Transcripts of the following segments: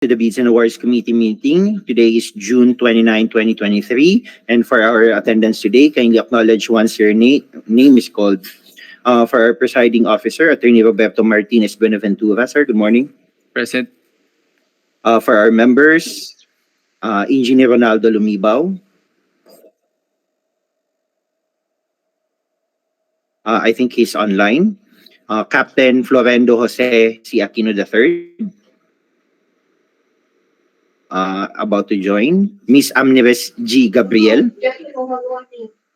the Bids and Awards Committee meeting. Today is June 29, 2023. And for our attendance today, kindly acknowledge once your name is called. For our presiding officer, Attorney Roberto Martinez Benaventura. Sir, good morning. Present. For our members, Engineer Ronaldo Lumibaw. I think he's online. Captain Florendo Jose C. Aquino III. About to join. Miss Amneres G. Gabriel.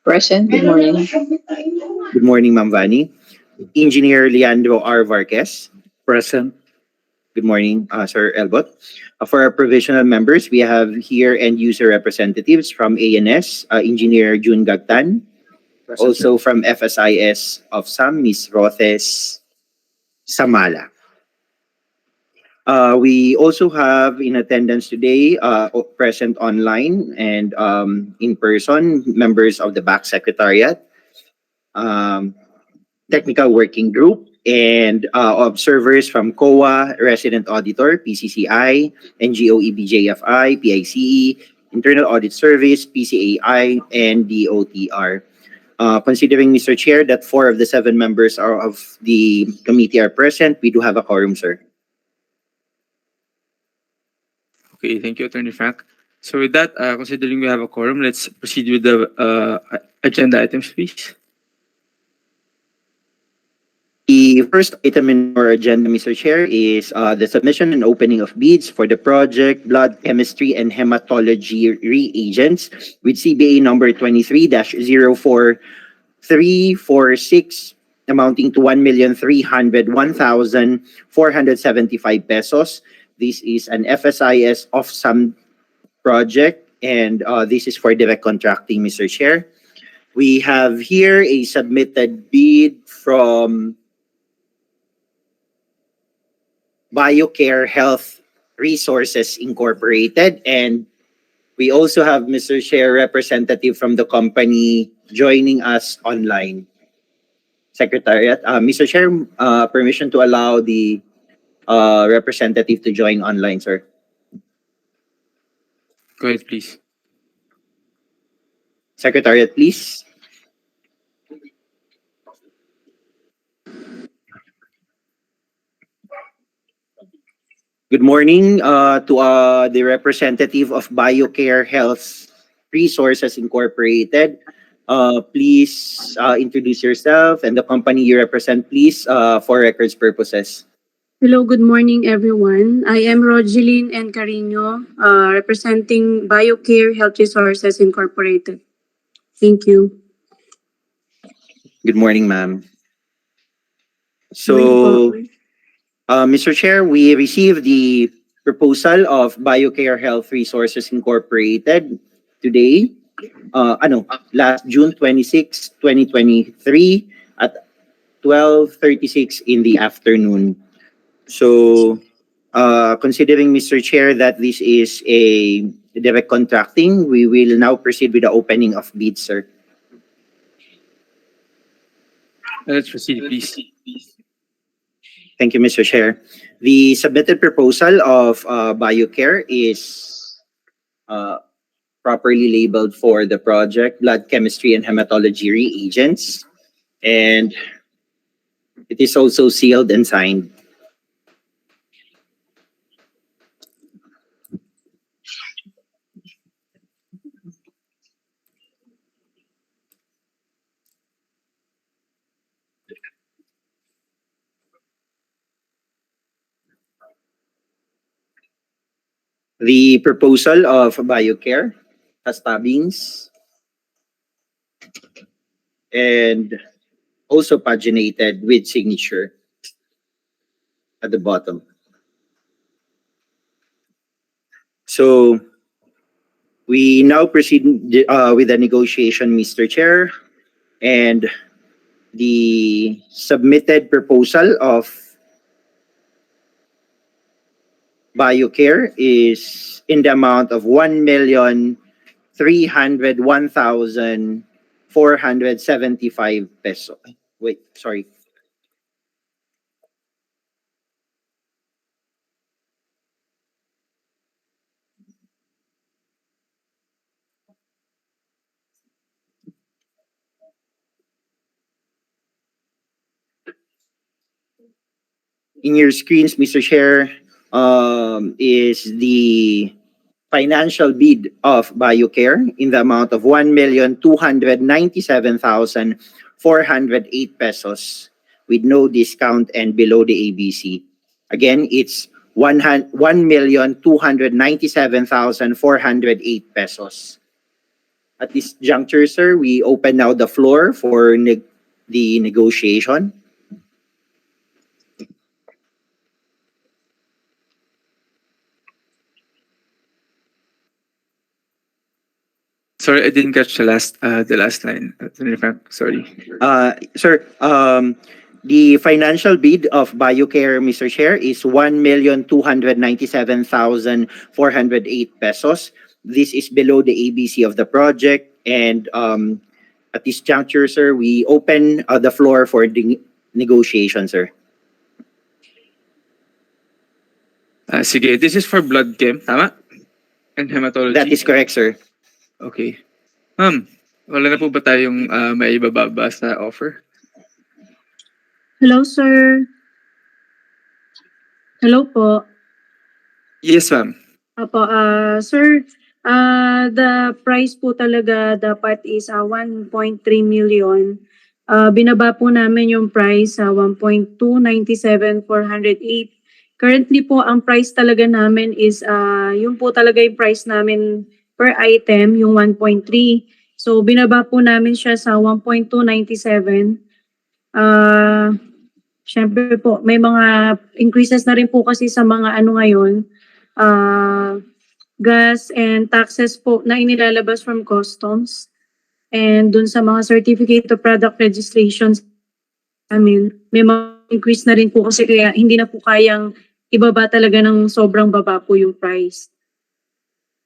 Present. Good morning. Good morning, Ma'am Vani. Engineer Leandro R. Varquez. Present. Good morning, Sir Elbot. For our provisional members, we have here end user representatives from ANS, Engineer June Gagtan. Present. Also from FSIS of SAM, Ms. Rothes Samala. We also have in attendance today, present online and in person, members of the BAC Secretariat, Technical Working Group, and observers from COA, Resident Auditor, PCCI, NGO EBJFI, PICE, Internal Audit Service, PCAI, and DOTR. Considering, Mr. Chair, that 4 of the 7 members of the committee are present, we do have a quorum, sir. Okay, thank you, Attorney Frank. So with that, considering we have a quorum, let's proceed with the agenda items, please. The first item in our agenda, Mr. Chair, is the submission and opening of bids for the project Blood Chemistry and Hematology Reagents with CBA number 23-04346 amounting to 1,301,475 pesos. This is an FSIS off-sum project, and this is for direct contracting, Mr. Chair. We have here a submitted bid from BioCare Health Resources Incorporated, and we also have, Mr. Chair, representative from the company joining us online. Secretariat, Mr. Chair, permission to allow the representative to join online, sir. Go ahead, please. Secretariat, please. Good morning to the representative of BioCare Health Resources Incorporated. Please introduce yourself and the company you represent, please, for records purposes. Hello, good morning, everyone. I am Rogeline N. Carino, representing BioCare Health Resources Incorporated. Thank you. Good morning, ma'am. So, Mr. Chair, we received the proposal of BioCare Health Resources Incorporated today, last June 26, 2023 at 12:36 in the afternoon. So, considering, Mr. Chair, that this is a direct contracting, we will now proceed with the opening of bids, sir. Let's proceed, please. Thank you, Mr. Chair. The submitted proposal of BioCare is properly labeled for the project Blood Chemistry and Hematology Reagents, and it is also sealed and signed. The proposal of BioCare has tabbings and also paginated with signature at the bottom. So we now proceed with the negotiation, Mr. Chair, and the submitted proposal of BioCare is in the amount of 1,301,475 pesos. Wait, sorry. in your screens, Mr. Chair, is the financial bid of BioCare in the amount of 1,297,408 pesos with no discount and below the ABC. Again, it's 1,297,408 pesos. At this juncture, sir, we open now the floor for the negotiation. Sorry, I didn't catch the last line. Attorney Frank, sorry. Sir, the financial bid of BioCare, Mr. Chair, is 1,297,408 pesos. This is below the ABC of the project. And at this juncture, sir, we open the floor for the negotiation, sir. Sige, this is for blood chem, tama? And hematology? That is correct, sir. Okay. Ma'am, wala na po ba tayong may ibababa sa offer? Hello, sir. Hello po. Yes, ma'am. Apo, sir, the price po talaga dapat is 1.3 million. Binaba po namin yung price sa 1.297,408. Currently po, ang price talaga namin is, yung po talaga yung price namin per item, yung 1.3. So, binaba po namin siya sa 1.297. Siyempre po, may mga increases na rin po kasi sa mga ano ngayon, gas and taxes po na inilalabas from customs. And dun sa mga certificate of product registrations namin, may mga increase na rin po kasi kaya hindi na po kayang ibaba talaga ng sobrang baba po yung price.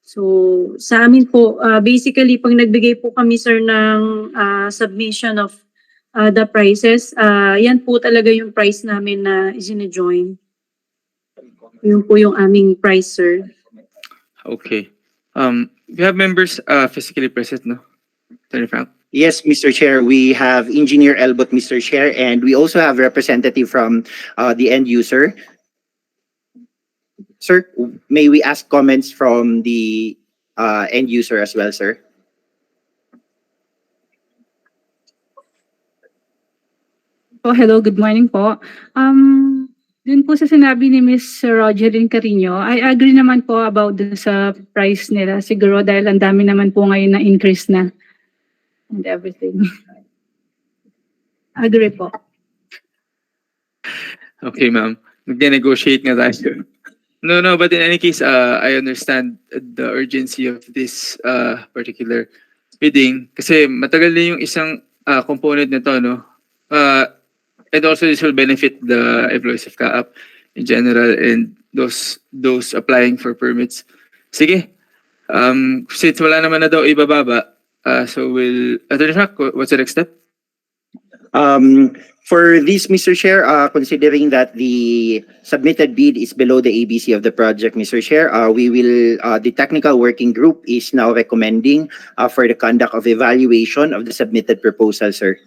So, sa amin po, basically, pag nagbigay po kami, sir, ng submission of the prices, yan po talaga yung price namin na isine-join. Yun po yung aming price, sir. Okay. We have members physically present, no? Attorney Frank? Yes, Mr. Chair, we have Engineer Elbot, Mr. Chair, and we also have representative from the end user. Sir, may we ask comments from the end user as well, sir? Po, hello, good morning po. Dun po sa sinabi ni Miss Rogeline Carino, I agree naman po about sa price nila. Siguro dahil ang dami naman po ngayon na increase na and everything. Agree po. Okay, ma'am. Mag-negotiate nga tayo. No, but in any case, I understand the urgency of this particular bidding kasi matagal na yung isang component nito, no? And also this will benefit the employees of CAAP in general and those applying for permits. Sige. Since wala naman na daw ibababa, so Attorney Frank, what's the next step? For this, Mr. Chair, considering that the submitted bid is below the ABC of the project, Mr. Chair, the technical working group is now recommending for the conduct of evaluation of the submitted proposal, sir.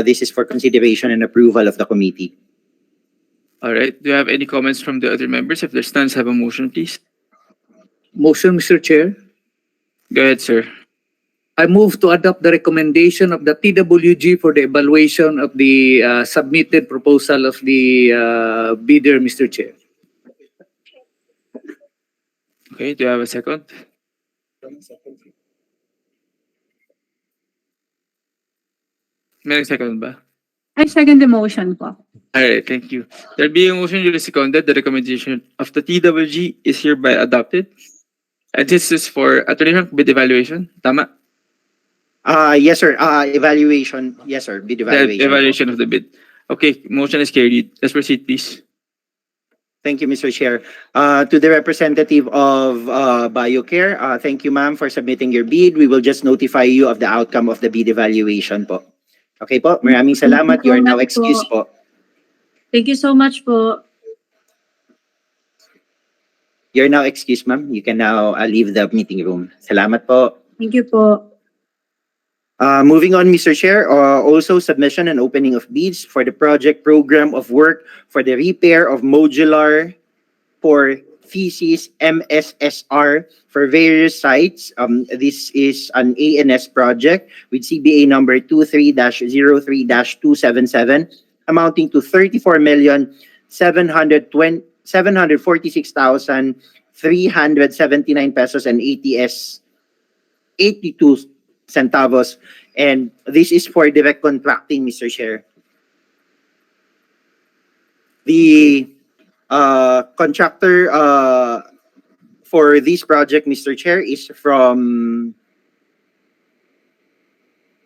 This is for consideration and approval of the committee. All right. Do you have any comments from the other members? If there's none, have a motion, please. Motion, Mr. Chair. Go ahead, sir. I move to adopt the recommendation of the TWG for the evaluation of the submitted proposal of the bidder, Mr. Chair. Okay, do you have a second? May second ba? I second the motion po. All right, thank you. There being a motion duly seconded, the recommendation of the TWG is hereby adopted. And this is for Attorney Frank, bid evaluation. Tama? Yes, sir. Evaluation. Yes, sir. Bid evaluation. The evaluation of the bid. Okay, motion is carried. Let's proceed, please. Thank you, Mr. Chair. To the representative of BioCare, thank you, ma'am, for submitting your bid. We will just notify you of the outcome of the bid evaluation po. Okay po, maraming salamat. You are now excused po. Thank you so much po. You're now excused, ma'am. You can now leave the meeting room. Salamat po. Thank you po. Moving on, Mr. Chair, also submission and opening of bids for the project program of work for the repair of Modular for Thesis MSSR for various sites. This is an ANS project with CBA number 23-03-277 amounting to 34,746,379 pesos and 82 centavos. And this is for direct contracting, Mr. Chair. The contractor for this project, Mr. Chair, is from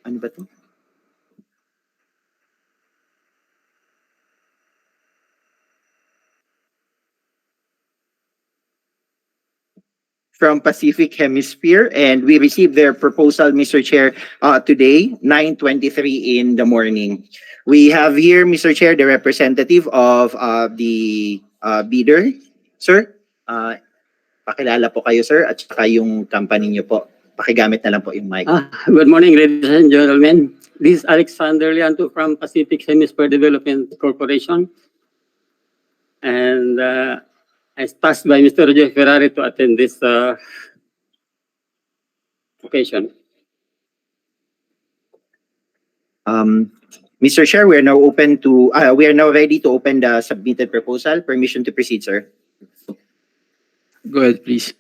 ano ba to? From Pacific Hemisphere, and we received their proposal, Mr. Chair, today, 9:23 in the morning. We have here, Mr. Chair, the representative of the bidder. Sir, pakilala po kayo, sir, at saka yung company niyo po. Pakigamit na lang po yung mic. Good morning, ladies and gentlemen. This is Alexander Lianto from Pacific Hemisphere Development Corporation. And I was tasked by Mr. Roger Ferrari to attend this occasion. Mr. Chair, we are now ready to open the submitted proposal. Permission to proceed, sir. Go ahead, please.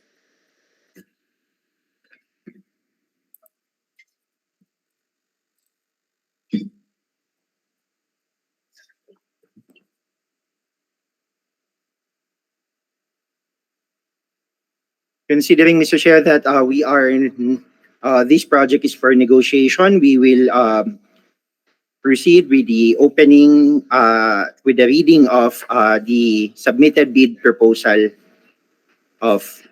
Considering, Mr. Chair, that this project is for negotiation, we will proceed with the opening, with the reading of the submitted bid proposal of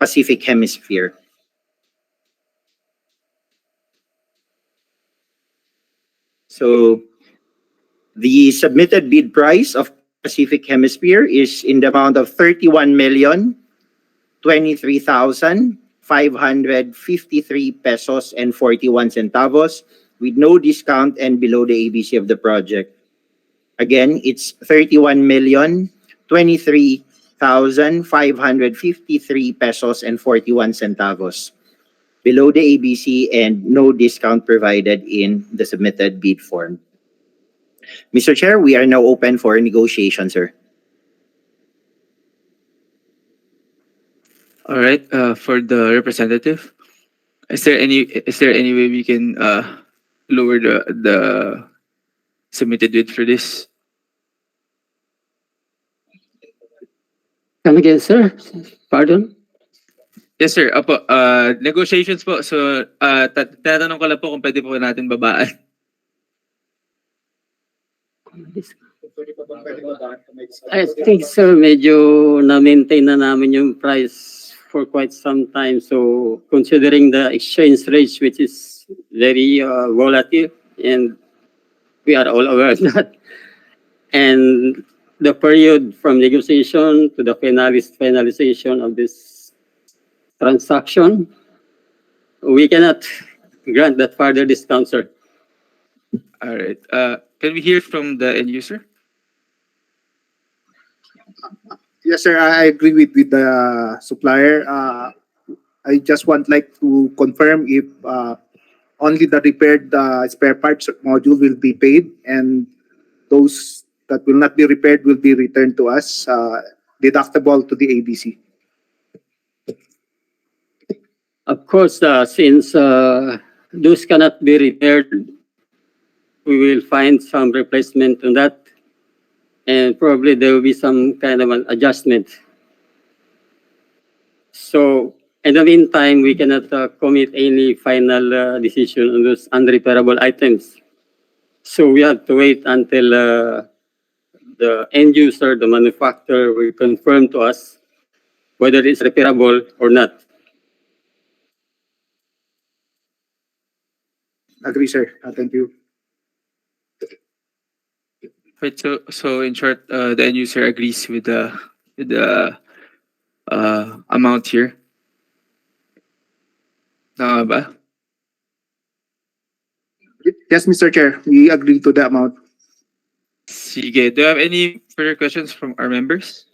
Pacific Hemisphere. So, the submitted bid price of Pacific Hemisphere is in the amount of 31,023,553 pesos and 41 centavos with no discount and below the ABC of the project. Again, it's 31,023,553 pesos and 41 centavos below the ABC and no discount provided in the submitted bid form. Mr. Chair, we are now open for negotiation, sir. All right. For the representative, is there any way we can lower the submitted bid for this? Come again, sir? Pardon? Yes, sir. Apo, negotiations po. So, tatanong ko lang po kung pwede po natin babaan. I think, sir, medyo na-maintain na namin yung price for quite some time. So, considering the exchange rate, which is very volatile, and we are all aware of that. And the period from negotiation to the finalization of this transaction, we cannot grant that further discount, sir. All right. Can we hear from the end user? Yes, sir. I agree with the supplier. I just like to confirm if only the repaired spare parts module will be paid, and those that will not be repaired will be returned to us, deductible to the ABC. Of course, since those cannot be repaired, we will find some replacement on that, and probably there will be some kind of an adjustment. So, in the meantime, we cannot commit any final decision on those unrepairable items. So we have to wait until the end user, the manufacturer, will confirm to us whether it's repairable or not. Agree, sir. Thank you. Right. So in short, the end user agrees with the amount here. Tama ba? Yes, Mr. Chair, we agree to the amount. Sige. Do you have any further questions from our members?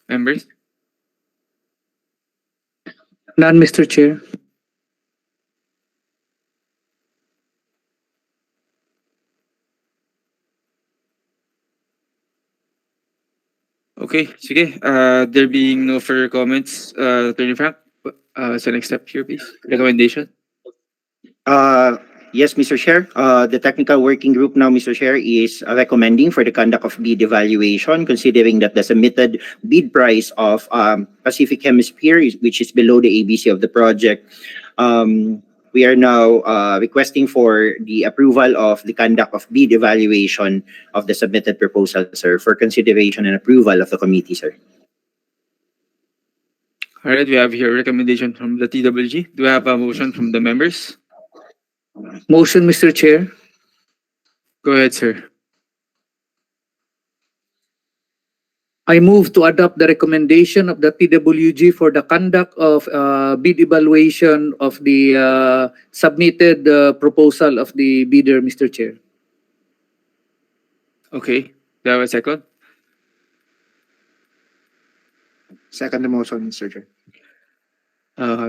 Members? None, Mr. Chair. Okay, sige. There being no further comments, Attorney Frank, so next step here, please. Recommendation. Yes, Mr. Chair. The technical working group now, Mr. Chair, is recommending for the conduct of bid evaluation, considering that the submitted bid price of Pacific Hemisphere, which is below the ABC of the project. We are now requesting for the approval of the conduct of bid evaluation of the submitted proposal, sir, for consideration and approval of the committee, sir. All right, we have here a recommendation from the TWG. Do we have a motion from the members? Motion, Mr. Chair. Go ahead, sir. I move to adopt the recommendation of the TWG for the conduct of bid evaluation of the submitted proposal of the bidder, Mr. Chair. Okay. Do you have a second? Second the motion, Mr. Chair.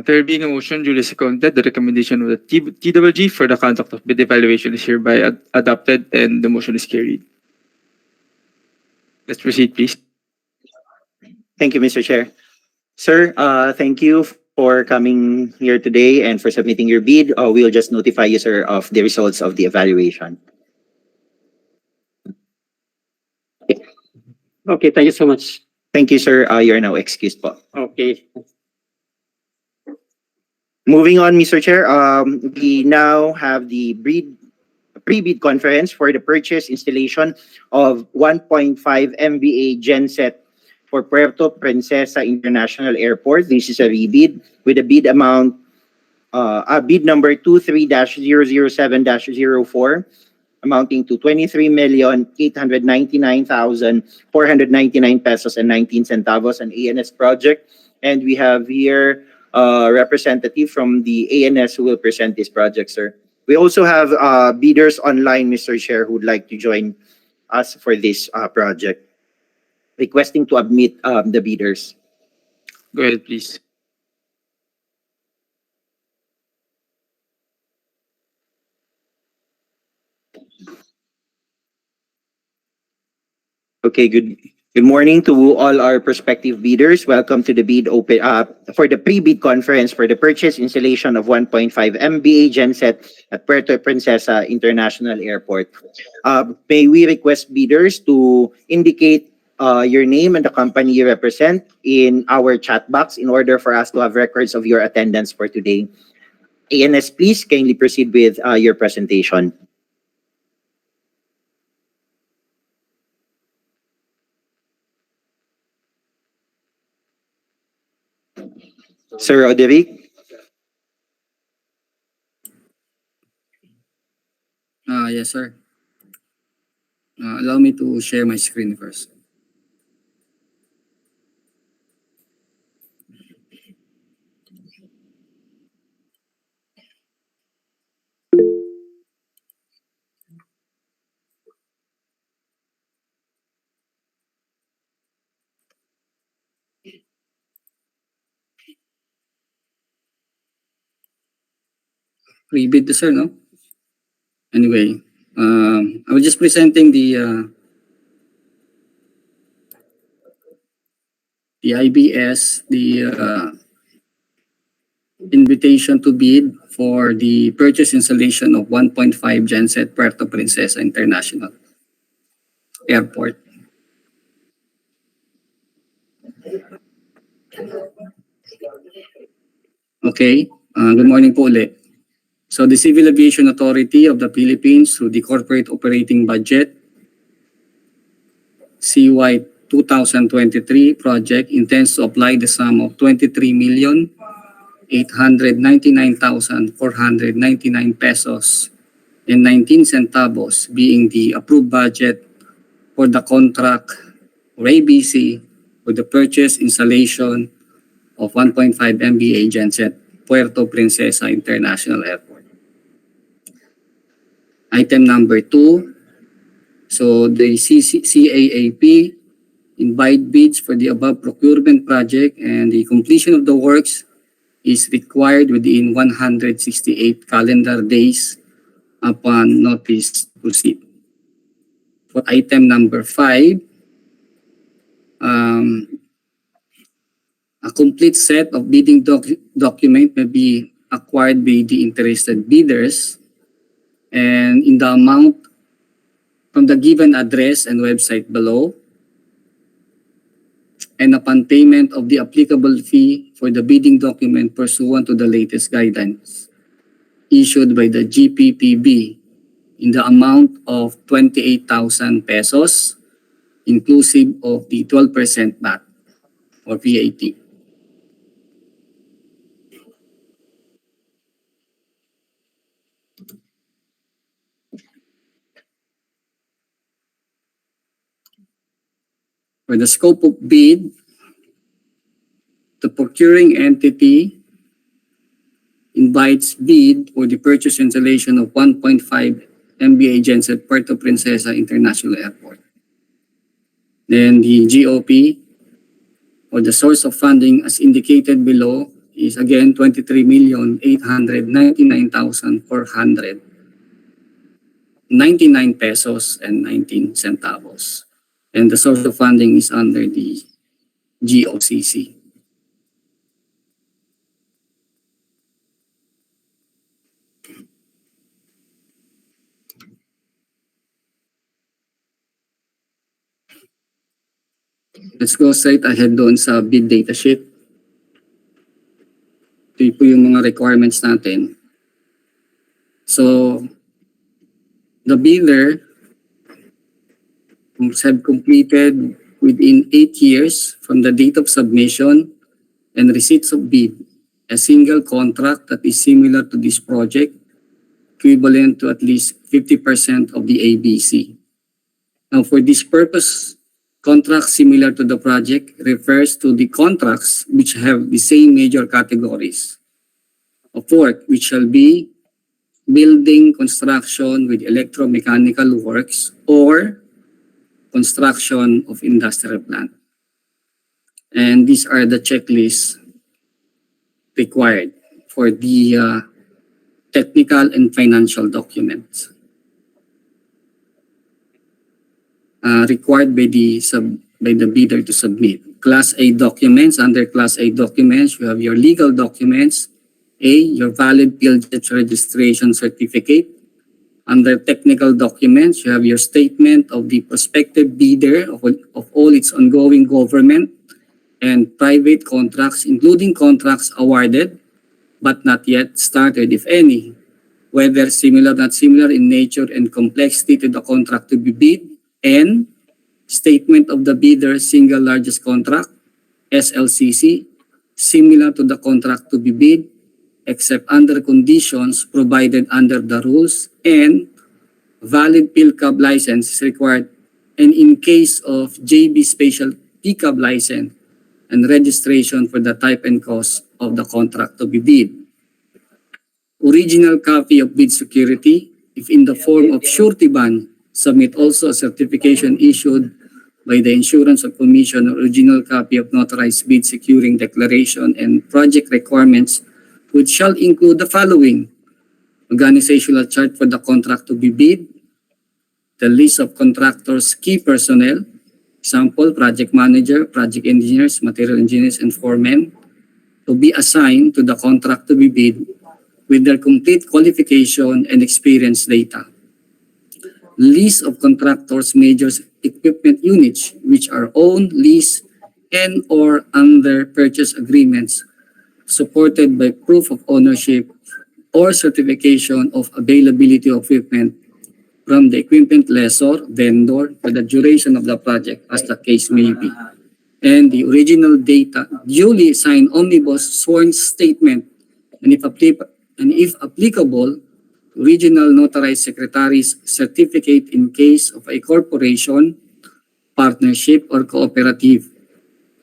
There being a motion duly seconded, the recommendation of the TWG for the conduct of bid evaluation is hereby adopted and the motion is carried. Let's proceed, please. Thank you, Mr. Chair. Sir, thank you for coming here today and for submitting your bid. We'll just notify you, sir, of the results of the evaluation. Okay, thank you so much. Thank you, sir. You're now excused po. Okay. Moving on, Mr. Chair, we now have the pre-bid conference for the purchase installation of 1.5 MVA Genset for Puerto Princesa International Airport. This is a rebid with a bid amount, bid number 23-007-04, amounting to 23,899,499 pesos and 19 centavos, an ANS project. And we have here a representative from the ANS who will present this project, sir. We also have bidders online, Mr. Chair, who would like to join us for this project. Requesting to admit the bidders. Go ahead, please. Okay, good morning to all our prospective bidders. Welcome to the bid open for the pre-bid conference for the purchase installation of 1.5 MVA Genset at Puerto Princesa International Airport. May we request bidders to indicate your name and the company you represent in our chat box in order for us to have records of your attendance for today. ANS, please kindly proceed with your presentation. Sir Roderick. Yes, sir. Allow me to share my screen first. Pre-bid to, sir, no? Anyway, I was just presenting the IBS, the invitation to bid for the purchase installation of 1.5 Genset Puerto Princesa International Airport. Okay, good morning po ulit. So the Civil Aviation Authority of the Philippines, through the Corporate Operating Budget CY 2023 project, intends to apply the sum of 23 899,499 pesos and 19 centavos being the approved budget for the contract or ABC for the purchase installation of 1.5 MBA Genset Puerto Princesa International Airport. Item number 2, so the CAAP invite bids for the above procurement project and the completion of the works is required within 168 calendar days upon notice to proceed. For item number 5, a complete set of bidding document may be acquired by the interested bidders and in the amount from the given address and website below, and upon payment of the applicable fee for the bidding document pursuant to the latest guidance issued by the GPPB in the amount of 28,000 pesos, inclusive of the 12% VAT or VAT. For the scope of bid, the procuring entity invites bid for the purchase installation of 1.5 MBA Genset Puerto Princesa International Airport. Then the GOP or the source of funding as indicated below is again 23,899,499 pesos and 19 centavos. And the source of funding is under the GOCC. Let's go straight ahead doon sa bid data sheet. Ito po yung mga requirements natin. So, the bidder must have completed within 8 years from the date of submission and receipts of bid a single contract that is similar to this project, equivalent to at least 50% of the ABC. Now, for this purpose, contracts similar to the project refers to the contracts which have the same major categories of work, which shall be building construction with electromechanical works or construction of industrial plant. And these are the checklists required for the technical and financial documents. Required by the bidder to submit. Class A documents. Under Class A documents, you have your legal documents. A, your valid PhilJet registration certificate. Under technical documents, you have your statement of the prospective bidder of all its ongoing government and private contracts, including contracts awarded but not yet started, if any, whether similar, not similar in nature and complexity to the contract to be bid, and statement of the bidder's single largest contract, SLCC, similar to the contract to be bid, except under conditions provided under the rules, and valid PhilCAAP license is required, and in case of JB Special PCAAP license and registration for the type and cost of the contract to be bid. Original copy of bid security, if in the form of surety bond, submit also a certification issued by the Insurance Commission, original copy of notarized bid securing declaration and project requirements, which shall include the following: organizational chart for the contract to be bid, the list of contractors' key personnel, example, project manager, project engineers, material engineers, and foremen, to be assigned to the contract to be bid with their complete qualification and experience data. List of contractors' major equipment units which are owned, leased, and or under purchase agreements supported by proof of ownership or certification of availability of equipment from the equipment lessor, vendor, for the duration of the project as the case may be. And the original data duly signed omnibus sworn statement and if applicable, regional notarized secretary's certificate in case of a corporation, partnership, or cooperative,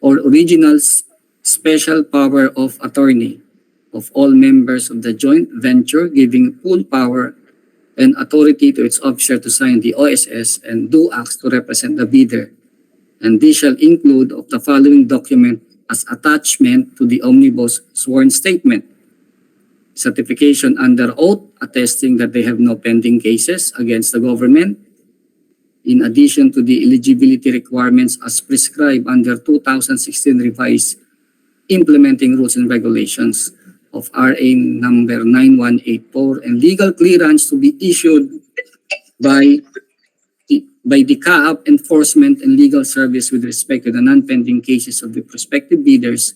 or original special power of attorney of all members of the joint venture, giving full power and authority to its officer to sign the OSS and do acts to represent the bidder. And this shall include of the following document as attachment to the omnibus sworn statement: certification under oath attesting that they have no pending cases against the government, in addition to the eligibility requirements as prescribed under 2016 revised implementing rules and regulations of RA number 9184, and legal clearance to be issued by the CAAP enforcement and legal service with respect to the non-pending cases of the prospective bidders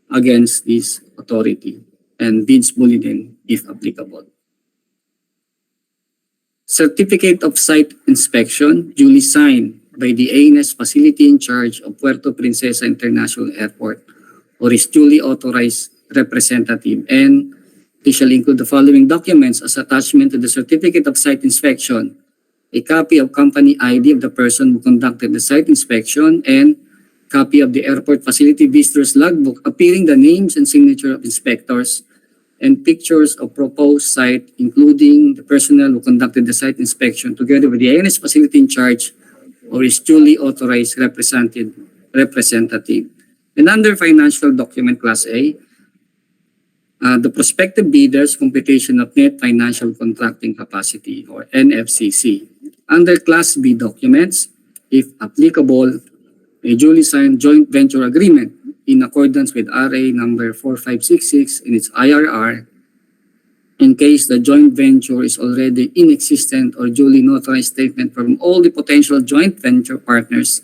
against this authority, and bids bulletin if applicable. Certificate of site inspection duly signed by the ANS facility in charge of Puerto Princesa International Airport or is duly authorized representative, and they shall include the following documents as attachment to the certificate of site inspection: a copy of company ID of the person who conducted the site inspection, and copy of the airport facility visitors logbook appearing the names and signature of inspectors, and pictures of proposed site, including the personnel who conducted the site inspection, together with the ANS facility in charge or is duly authorized representative. And under financial document class A, the prospective bidders' computation of net financial contracting capacity or NFCC. Under class B documents, if applicable, a duly signed joint venture agreement in accordance with RA number 4566 in its IRR, in case the joint venture is already inexistent, or duly notarized statement from all the potential joint venture partners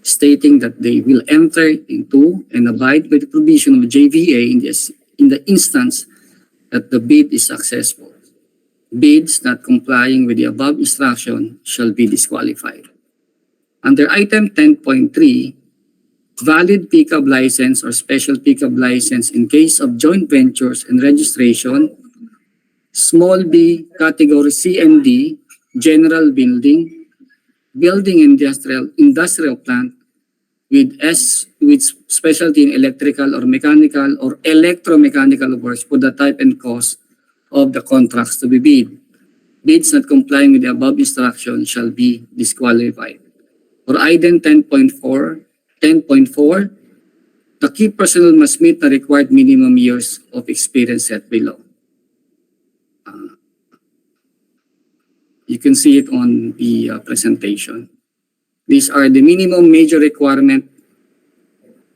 stating that they will enter into and abide by the provision of JVA in the instance that the bid is successful. Bids not complying with the above instruction shall be disqualified. Under item 10.3, valid pickup license or special pickup license in case of joint ventures and registration, small b, category C and D, general building, industrial plant with specialty in electrical or mechanical or electromechanical works for the type and cost of the contracts to be bid. Bids not complying with the above instruction shall be disqualified. For item 10.4, the key personnel must meet the required minimum years of experience set below. You can see it on the presentation. These are the minimum major requirement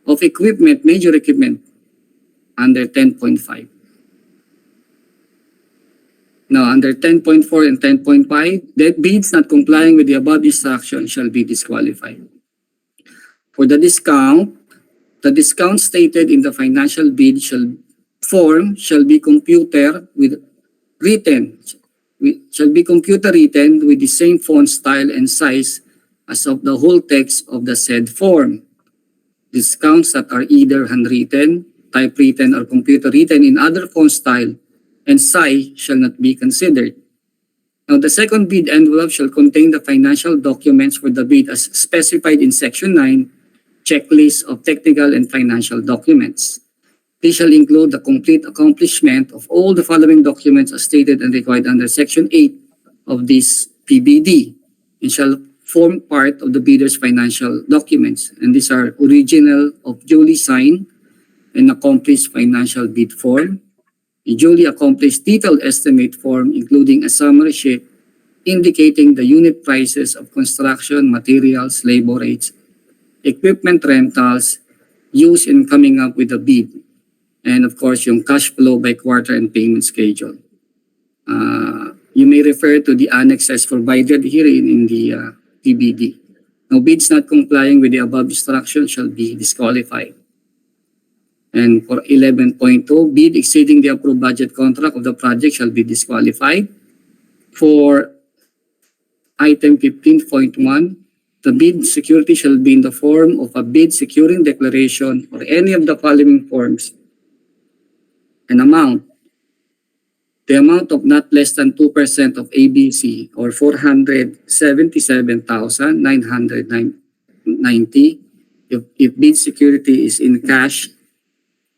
of equipment, major equipment under 10.5. Now, under 10.4 and 10.5, that bids not complying with the above instruction shall be disqualified. For the discount stated in the financial bid shall be computer written with the same font style and size as of the whole text of the said form. Discounts that are either handwritten, typewritten, or computer written in other font style and size shall not be considered. Now, the second bid envelope shall contain the financial documents for the bid as specified in Section 9, checklist of technical and financial documents. This shall include the complete accomplishment of all the following documents as stated and required under Section 8 of this PBD, and shall form part of the bidder's financial documents. And these are original of duly signed and accomplished financial bid form, a duly accomplished detailed estimate form including a summary sheet indicating the unit prices of construction, materials, labor rates, equipment rentals used in coming up with a bid, and of course yung cash flow by quarter and payment schedule. You may refer to the annexes provided here in the PBD. Now, bids not complying with the above instruction shall be disqualified. And for 11.2, bid exceeding the approved budget contract of the project shall be disqualified. For item 15.1, the bid security shall be in the form of a bid securing declaration or any of the following forms: an amount, the amount of not less than 2% of ABC or 477,990 if bid security is in cash,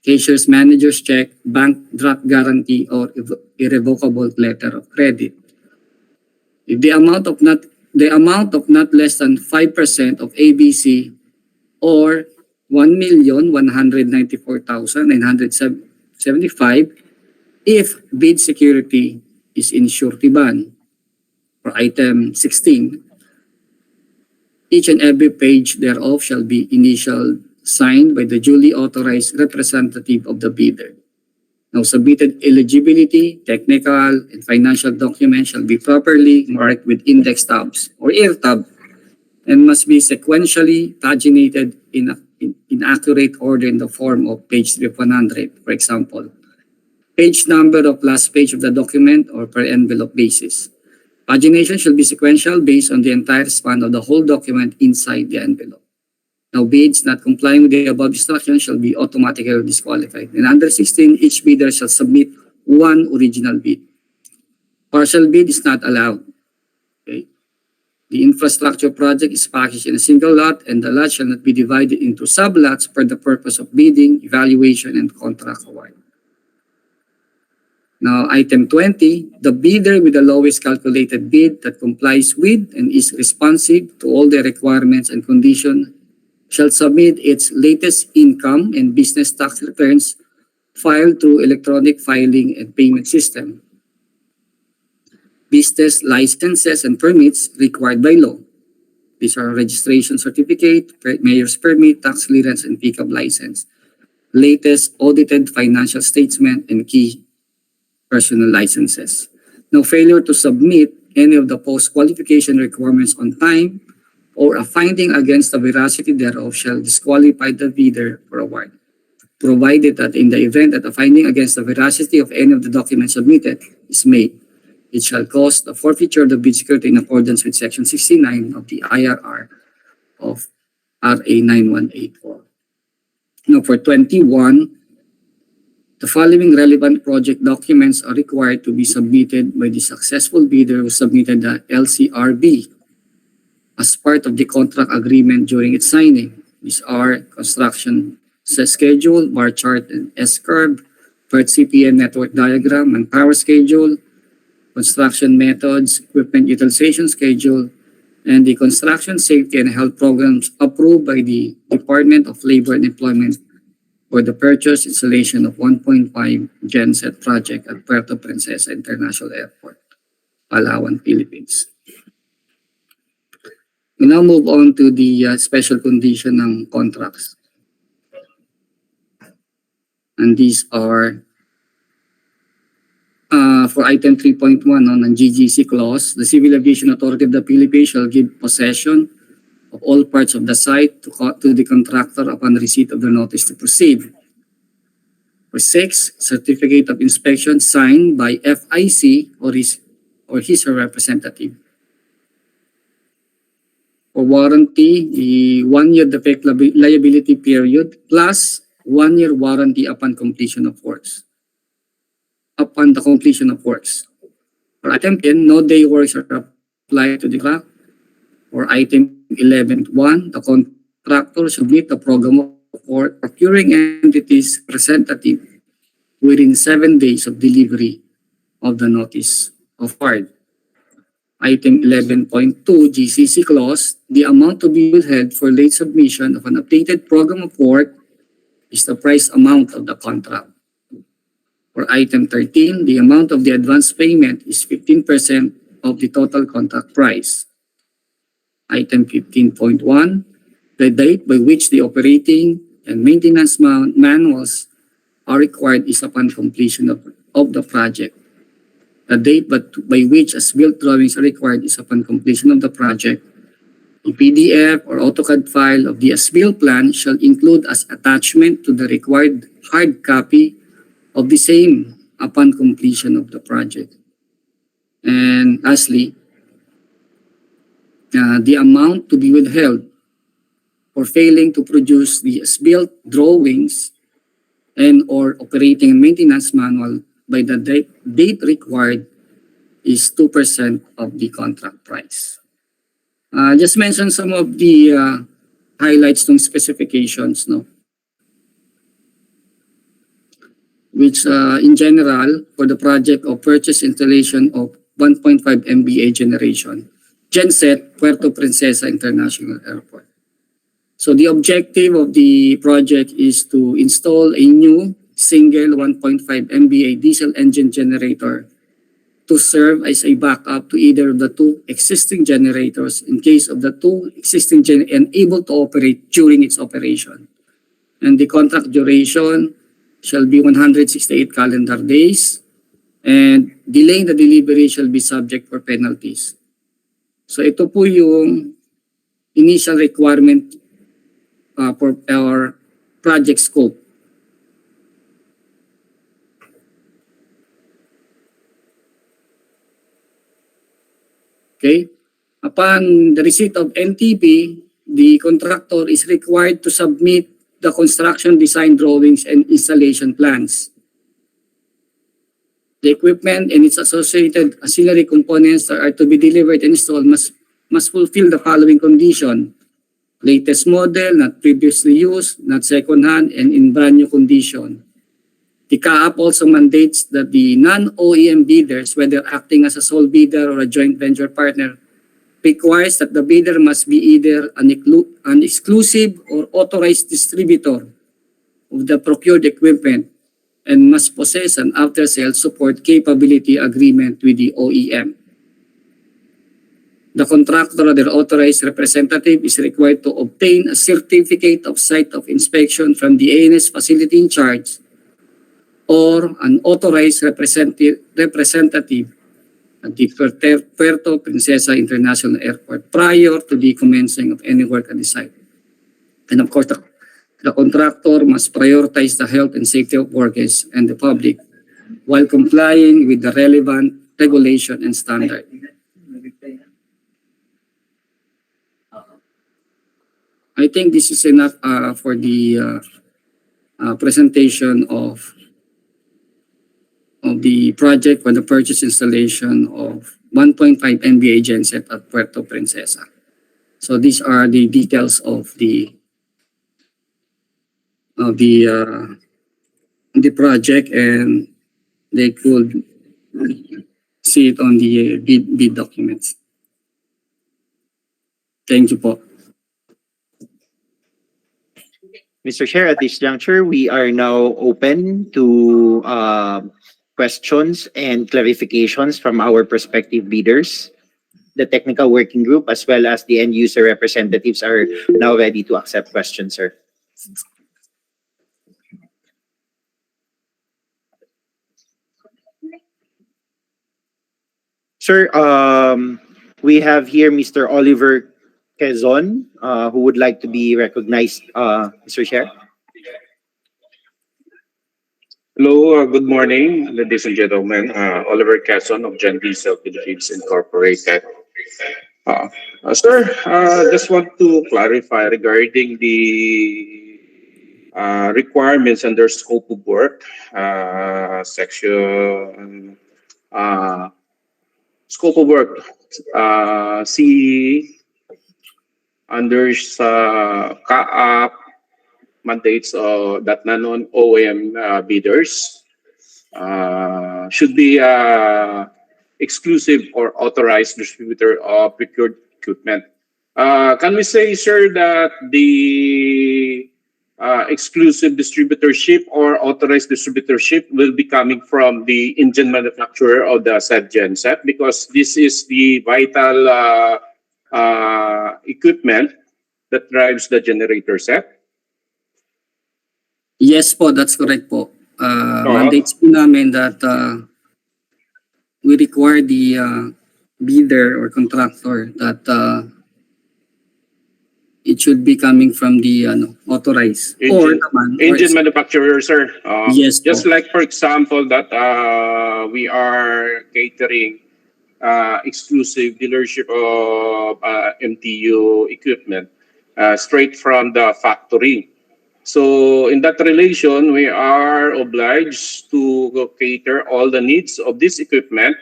cashier's manager's check, bank draft guarantee, or irrevocable letter of credit. If the amount of not less than 5% of ABC or 1,194,975 if bid security is in surety bond. For item 16, each and every page thereof shall be initial signed by the duly authorized representative of the bidder. Now, submitted eligibility, technical, and financial documents shall be properly marked with index tabs or ear tab and must be sequentially paginated in accurate order in the form of page 100, for example. Page number of last page of the document or per envelope basis. Pagination shall be sequential based on the entire span of the whole document inside the envelope. Now, bids not complying with the above instructions shall be automatically disqualified. And under 16, each bidder shall submit one original bid. Partial bid is not allowed. Okay. The infrastructure project is packaged in a single lot, and the lot shall not be divided into sublots for the purpose of bidding, evaluation, and contract award. Now, item 20, the bidder with the lowest calculated bid that complies with and is responsive to all the requirements and conditions shall submit its latest income and business tax returns filed through electronic filing and payment system. Business licenses and permits required by law. These are registration certificate, mayor's permit, tax clearance, and pickup license. Latest audited financial statement and key personal licenses. Now, failure to submit any of the post-qualification requirements on time or a finding against the veracity thereof shall disqualify the bidder for award, provided that in the event that a finding against the veracity of any of the documents submitted is made, it shall cause the forfeiture of the bid security in accordance with Section 69 of the IRR of RA 9184. Now, for 21, the following relevant project documents are required to be submitted by the successful bidder who submitted the LCRB as part of the contract agreement during its signing. These are construction schedule, bar chart and S-curve, PERT CPN network diagram and power schedule, construction methods, equipment utilization schedule, and the construction safety and health programs approved by the Department of Labor and Employment for the purchase installation of 1.5 Genset project at Puerto Princesa International Airport, Palawan, Philippines. We now move on to the special condition ng contracts. And these are for item 3.1 on the GGC clause, the Civil Aviation Authority of the Philippines shall give possession of all parts of the site to the contractor upon receipt of the notice to proceed. For 6, certificate of inspection signed by FIC or his or her representative. For warranty, the 1-year defect liability period plus 1-year warranty upon completion of works. Upon the completion of works. For item 10, no day works are applied to the contract. For item 11.1, the contractor should meet the program of work procuring entities representative within 7 days of delivery of the notice of award. Item 11.2 GCC clause, the amount to be withheld for late submission of an updated program of work is the price amount of the contract. For item 13, the amount of the advance payment is 15% of the total contract price. Item 15.1, the date by which the operating and maintenance manuals are required is upon completion of the project. The date by which as-built drawings are required is upon completion of the project. The PDF or AutoCAD file of the as-built plan shall include as attachment to the required hard copy of the same upon completion of the project. And lastly, the amount to be withheld for failing to produce the as-built drawings and or operating and maintenance manual by the date required is 2% of the contract price. Just mention some of the highlights ng specifications, no? Which in general, for the project of purchase installation of 1.5 MVA generation, Genset, Puerto Princesa International Airport. So the objective of the project is to install a new single 1.5 MVA diesel engine generator to serve as a backup to either of the two existing generators in case of the two existing and able to operate during its operation. And the contract duration shall be 168 calendar days, and delaying the delivery shall be subject for penalties. So ito po yung initial requirement for our project scope. Okay? Upon the receipt of NTP, the contractor is required to submit the construction design drawings and installation plans. The equipment and its associated ancillary components that are to be delivered and installed must fulfill the following condition: latest model, not previously used, not second-hand, and in brand new condition. The CAAP also mandates that the non-OEM bidders, whether acting as a sole bidder or a joint venture partner, requires that the bidder must be either an exclusive or authorized distributor of the procured equipment and must possess an after-sales support capability agreement with the OEM. The contractor or their authorized representative is required to obtain a certificate of site of inspection from the ANS facility in charge or an authorized representative at the Puerto Princesa International Airport prior to the commencing of any work at the site. And of course, the contractor must prioritize the health and safety of workers and the public while complying with the relevant regulation and standard. I think this is enough for the presentation of the project for the purchase installation of 1.5 MVA genset at Puerto Princesa. So these are the details of the project, and they could see it on the bid documents. Thank you po. Mr. Chair, at this juncture, we are now open to questions and clarifications from our prospective bidders. The technical working group as well as the end user representatives are now ready to accept questions, sir. Sir, we have here Mr. Oliver Quezon, who would like to be recognized, Mr. Chair. Hello, good morning, ladies and gentlemen. Oliver Quezon of Gen Diesel Philippines Incorporated. Sir, just want to clarify regarding the requirements under scope of work, section scope of work, C under CAAP mandates that non-OEM bidders should be exclusive or authorized distributor of procured equipment. Can we say, sir, that the exclusive distributorship or authorized distributorship will be coming from the engine manufacturer of the said genset, because this is the vital equipment that drives the generator set? Yes po, that's correct po. Mandates po namin that we require the bidder or contractor that it should be coming from the authorized engine manufacturer, sir. Yes just po. like, for example, that we are catering exclusive dealership of MTU equipment straight from the factory. So in that relation, we are obliged to cater all the needs of this equipment,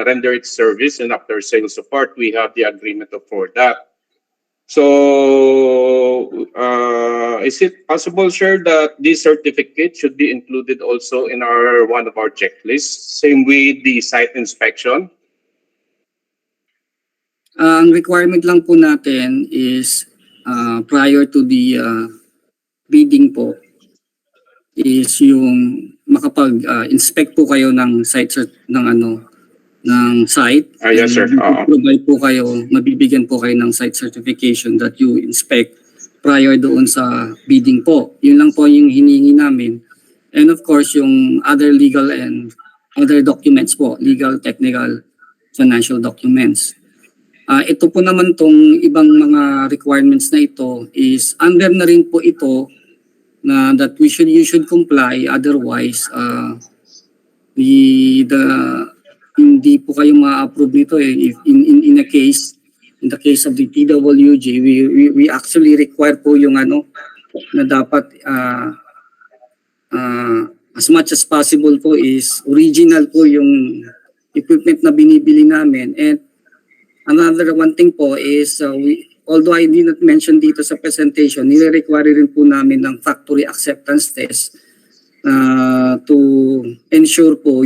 render its service, and after sales support, we have the agreement for that. So is it possible, sir, that this certificate should be included also in one of our checklists? Same with the site inspection. Ang requirement lang po natin is prior to the bidding po is yung makapag-inspect po kayo ng ng site. Yes, sir. Provide po kayo, mabibigyan po kayo ng site certification that you inspect prior doon sa bidding po. Yun lang po yung hinihingi namin. And of course, yung other legal and other documents po, legal, technical, financial documents. Ito po naman tong ibang mga requirements na ito is under na rin po ito na that you should comply, otherwise hindi po kayo ma-approve nito if in the case of the TWG, we actually require po yung na dapat as much as possible po is original po yung equipment na binibili namin. And another one thing po is although I did not mention dito sa presentation, nire-require rin po namin ng factory acceptance test to ensure po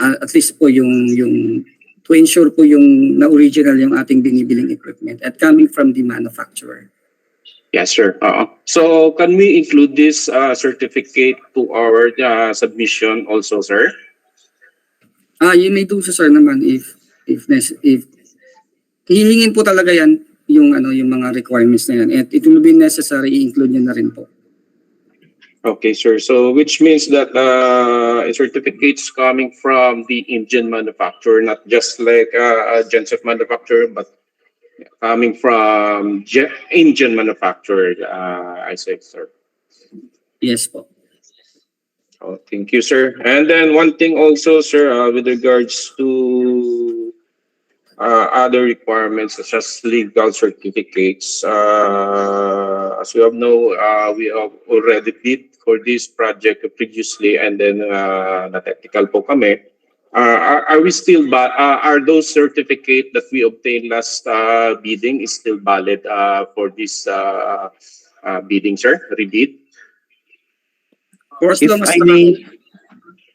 at least po to ensure po yung na original yung ating binibiling equipment at coming from the manufacturer. Yes, sir. So can we include this certificate to our submission also, sir? You may do so, sir, naman if hihingin po talaga yan yung mga requirements na yan, and it will be necessary i-include nyo na rin po. Okay, sir. So which means that certificates coming from the engine manufacturer, not just like a Genset manufacturer, but coming from engine manufacturer, I say, sir. Yes po. Oh, thank you, sir. And then one thing also, sir, with regards to other requirements such as legal certificates, as we have know, we have already bid for this project previously, and then na-technical po kami. Are we still are those certificates that we obtained last bidding is still valid for this bidding, sir? Rebid? For as long as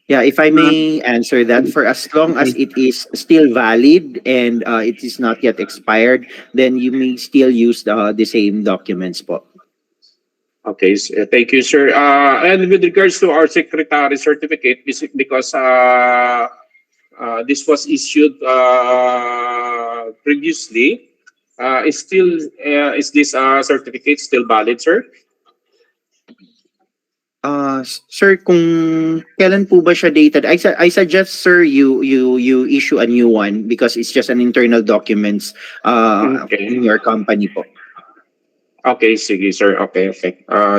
If I may answer that, for as long as it is still valid and it is not yet expired, then you may still use the same documents po. Okay, thank you, sir. And with regards to our secretary certificate, because this was issued previously, is this certificate still valid, sir? Sir, kung kailan po ba siya dated? I suggest, sir, you issue a new one because it's just an internal documents Okay. in your company po. Okay, sige, sir. Okay.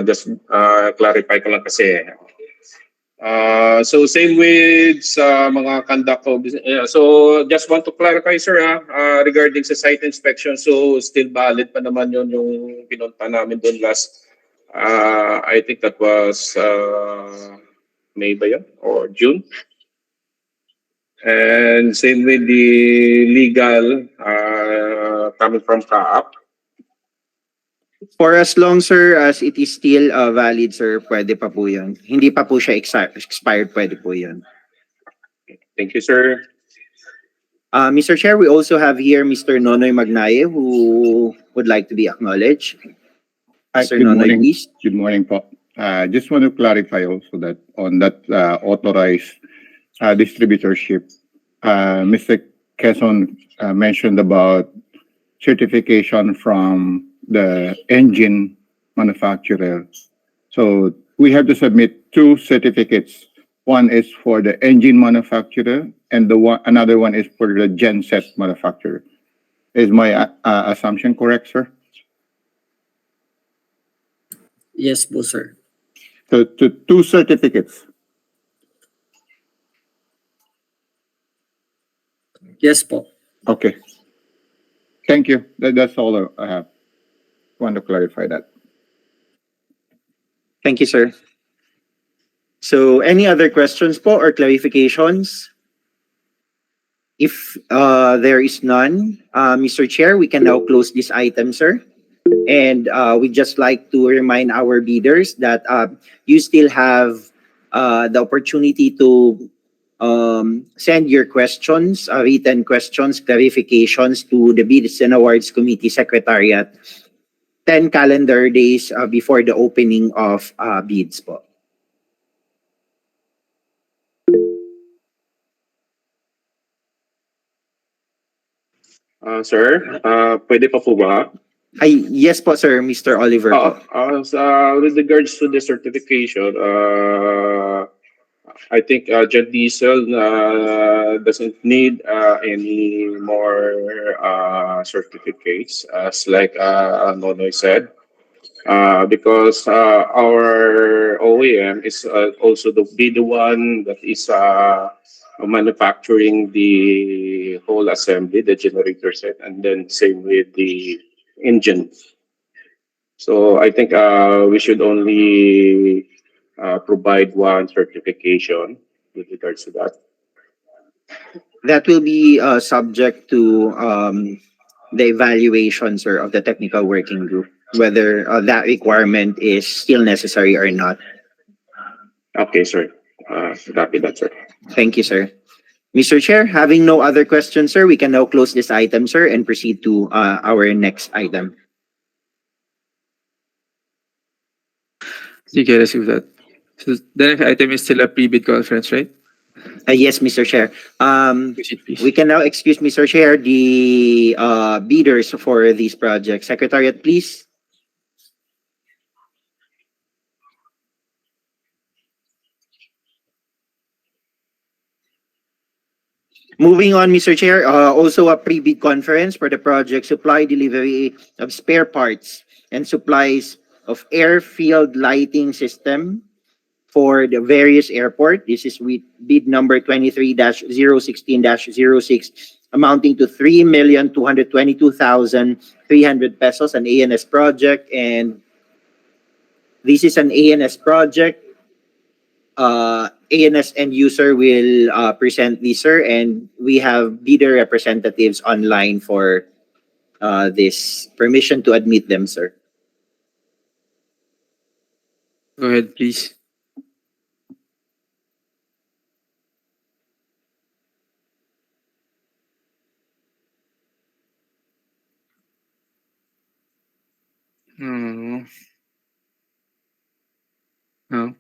Just clarify ko lang kasi. So same with sa mga conduct of so just want to clarify, sir, regarding sa site inspection. So still valid pa naman yun yung pinunta namin doon last. I think that was May ba yun? Or June? And same with the legal coming from CAAP. For as long, sir, as it is still valid, sir, pwede pa po yun. Hindi pa po siya expired, pwede po yun. Thank you, sir. Mr. Chair, we also have here Mr. Nonoy Magnaye who would like to be acknowledged. Mr. Good Nonoy, morning. please. Good morning po. Just want to clarify also that on that authorized distributorship, Mr. Quezon mentioned about certification from the engine manufacturer. So we have to submit two certificates. One is for the engine manufacturer, and another one is for the genset manufacturer. Is my assumption correct, sir? Yes po, sir. So two certificates. Yes po. Okay. Thank you. That's all I have. want to clarify that. Thank you, sir. So, any other questions po or clarifications? If there is none, Mr. Chair, we can now close this item, sir. And we'd just like to remind our bidders that you still have the opportunity to send your questions, written questions, clarifications to the Bids and Awards Committee Secretariat 10 calendar days before the opening of bids po. Sir, pwede pa po ba? Ay, yes po, sir, Mr. Oliver po. With regards to the certification, I think Jet Diesel doesn't need any more certificates, as like Nonoy said, because our OEM is also be the one that is manufacturing the whole assembly, the generator set, and then same with the engine. So I think we should only provide one certification with regards to that. That will be subject to the evaluation, sir, of the technical working group, whether that requirement is still necessary or not. Okay, sir. Copy that, sir. Thank you, sir. Mr. Chair, having no other questions, sir, we can now close this item, sir, and proceed to our next item. Sige, let's do that. So the next item is still a pre-bid conference, right? Yes, Mr. Chair. Proceed, please. We can now excuse, Mr. Chair, the bidders for these projects. Secretariat, please. Moving on, Mr. Chair, also a pre-bid conference for the project supply delivery of spare parts and supplies of Airfield lighting system for the various airport. This is with bid number 23-016-06, amounting to 3,222,300 pesos, an ANS project. And this is an ANS project. ANS end user will present this, sir, and we have bidder representatives online for this. Permission to admit them, sir. Go ahead, please. No. No.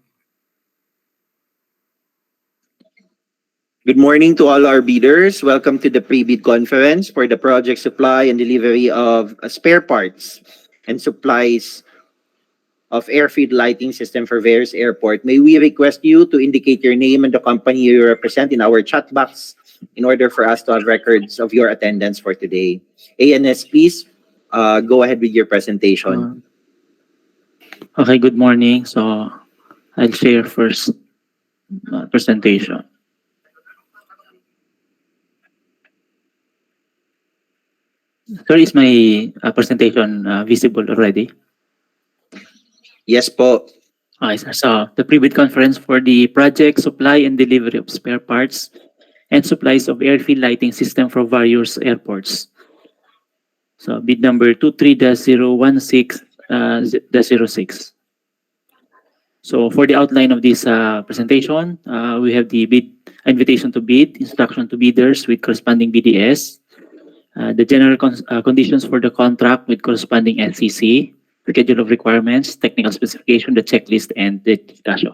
Good morning to all our bidders. Welcome to the pre-bid conference for the project supply and delivery of spare parts and supplies of Airfield lighting system for various airport. May we request you to indicate your name and the company you represent in our chat box in order for us to have records of your attendance for today. ANS, please go ahead with your presentation. Okay, good morning. So I'll share first presentation. Sir, is my presentation visible already? Yes po. Okay, sir. So the pre-bid conference for the project supply and delivery of spare parts and supplies of Airfield lighting system for various airports. So bid number 23-016-06. So for the outline of this presentation, we have the bid invitation to bid, instruction to bidders with corresponding BDS, the general conditions for the contract with corresponding SCC, schedule of requirements, technical specification, the checklist, and the discussion.